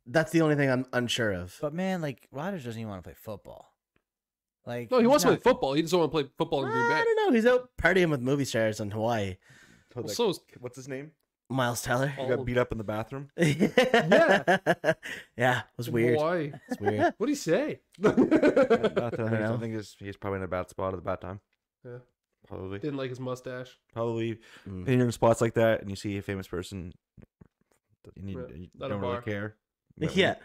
Speaker 1: That's the only thing I'm unsure of.
Speaker 4: but man, like Rodgers doesn't even want to play football. Like
Speaker 3: No, he
Speaker 4: he's
Speaker 3: wants to play
Speaker 4: not-
Speaker 3: football. He doesn't want to play football in Green Bay.
Speaker 1: I don't know. He's out partying with movie stars in Hawaii.
Speaker 3: Well, so is
Speaker 2: What's his name?
Speaker 1: Miles Teller.
Speaker 2: He got beat up in the bathroom.
Speaker 1: Yeah, it was weird.
Speaker 3: Why?
Speaker 1: It's weird.
Speaker 3: What do you say?
Speaker 2: I
Speaker 1: know.
Speaker 2: think he's probably in a bad spot at the bad time.
Speaker 3: Yeah.
Speaker 2: Probably.
Speaker 3: Didn't like his mustache.
Speaker 2: Probably. When you're in spots like that and you see a famous person, you
Speaker 3: Not a
Speaker 2: don't really
Speaker 3: bar.
Speaker 2: care.
Speaker 1: Yeah,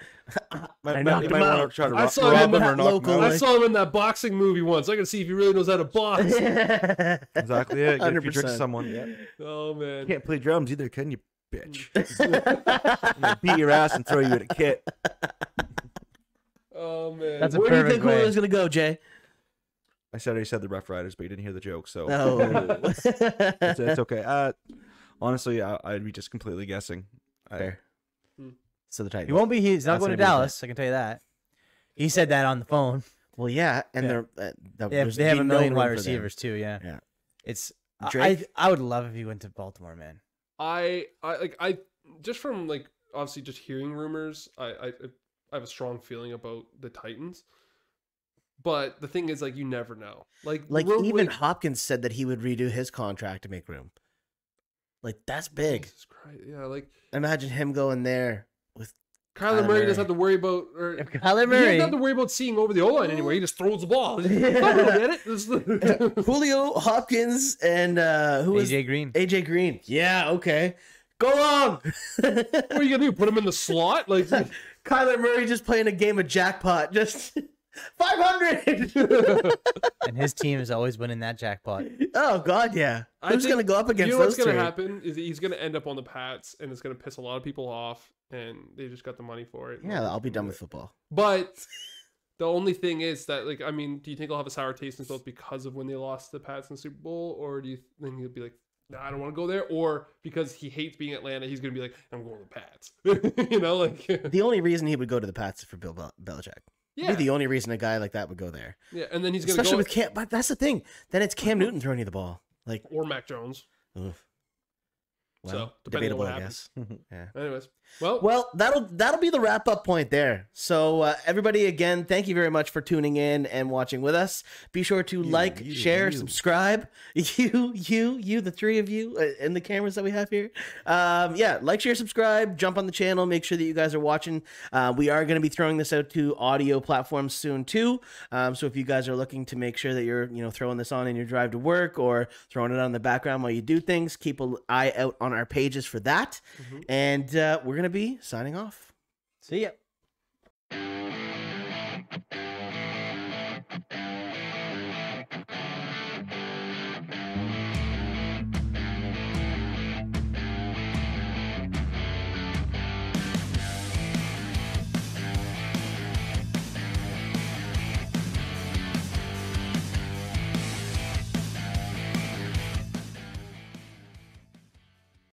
Speaker 2: Might,
Speaker 1: I
Speaker 2: might,
Speaker 1: knocked
Speaker 2: you
Speaker 1: him
Speaker 2: might
Speaker 1: out.
Speaker 2: want to try to
Speaker 3: I
Speaker 2: rob,
Speaker 3: saw him
Speaker 2: rob
Speaker 3: in
Speaker 2: him
Speaker 1: that
Speaker 2: or knock
Speaker 1: local-
Speaker 2: him
Speaker 3: I
Speaker 2: out.
Speaker 3: saw him in that boxing movie once. I gotta see if he really knows how to box.
Speaker 2: Exactly. Yeah, get a few tricks to
Speaker 1: 100%.
Speaker 2: someone. Yeah.
Speaker 3: Oh man.
Speaker 2: Can't play drums either, can you, bitch? I'm gonna beat your ass and throw you at a kit.
Speaker 3: Oh man.
Speaker 4: That's a
Speaker 1: Where do you
Speaker 4: perfect
Speaker 1: think
Speaker 4: way.
Speaker 1: Julio's gonna go, Jay?
Speaker 2: I already said the Rough Riders, but you didn't hear the joke, so
Speaker 1: No.
Speaker 2: it's okay. Honestly, I'd be just completely guessing.
Speaker 1: Fair. So the Titans.
Speaker 4: He won't be. He's not
Speaker 1: That's
Speaker 4: going to
Speaker 1: gonna be the
Speaker 4: Dallas. I can tell you that. He said that on the phone.
Speaker 1: Well, yeah, and
Speaker 4: Yeah. They have a million wide receivers too. Yeah.
Speaker 1: Yeah.
Speaker 4: It's
Speaker 1: Drake?
Speaker 4: I would love if he went to Baltimore, man.
Speaker 3: I just from like obviously just hearing rumors, I have a strong feeling about the Titans. But the thing is, like, you never know. Like
Speaker 1: Even Hopkins said that he would redo his contract to make room. Like that's big.
Speaker 3: Jesus Christ. Yeah, like
Speaker 1: Imagine him going there with
Speaker 3: Kyler Murray doesn't have to worry about
Speaker 4: If Kyler
Speaker 3: he
Speaker 4: Murray,
Speaker 3: doesn't have to worry about seeing over the O-line anyway. He just throws the ball. I don't get it. This-
Speaker 1: Julio Hopkins and who was
Speaker 4: AJ Green.
Speaker 1: AJ Green. Yeah, okay. Go on.
Speaker 3: What are you gonna do? Put him in the slot? Like
Speaker 1: Kyler Murray just playing a game of jackpot. Just 500.
Speaker 4: And his team is always winning that jackpot.
Speaker 1: Oh God, yeah.
Speaker 3: I
Speaker 1: Who's
Speaker 3: think-
Speaker 1: gonna go up against
Speaker 3: you know
Speaker 1: those
Speaker 3: what's gonna
Speaker 1: three?
Speaker 3: happen is he's gonna end up on the Pats, and it's gonna piss a lot of people off, and they just got the money for it.
Speaker 1: Yeah, I'll be done with football.
Speaker 3: But the only thing is that, like, I mean, do you think he'll have a sour taste in his mouth because of when they lost the Pats in the Super Bowl, or do you think he'll be like, nah, I don't want to go there, or because he hates being Atlanta, he's gonna be like, I'm going to the Pats. You know, like
Speaker 1: The only reason he would go to the Pats is for Bill Belichick.
Speaker 3: yeah,
Speaker 1: Be the only reason a guy like that would go there.
Speaker 3: yeah, and then he's gonna
Speaker 1: Especially
Speaker 3: go
Speaker 1: with Cam. But that's the thing. Then it's Cam Newton throwing you the ball. Like,
Speaker 3: or Mac Jones.
Speaker 1: ugh. Well,
Speaker 3: So depending on
Speaker 1: debatable,
Speaker 3: what
Speaker 1: I
Speaker 3: happens.
Speaker 1: guess. Yeah.
Speaker 3: Anyways, well,
Speaker 1: Well, that'll be the wrap up point there. So everybody, again, thank you very much for tuning in and watching with us. Be sure to like, share, subscribe. You, the three of you, and the cameras that we have here. Yeah, like, share, subscribe. Jump on the channel. Make sure that you guys are watching. We are going to be throwing this out to audio platforms soon too. So if you guys are looking to make sure that you're throwing this on in your drive to work or throwing it on in the background while you do things, keep an eye out on our pages for that. And we're going to be signing off.
Speaker 4: See ya.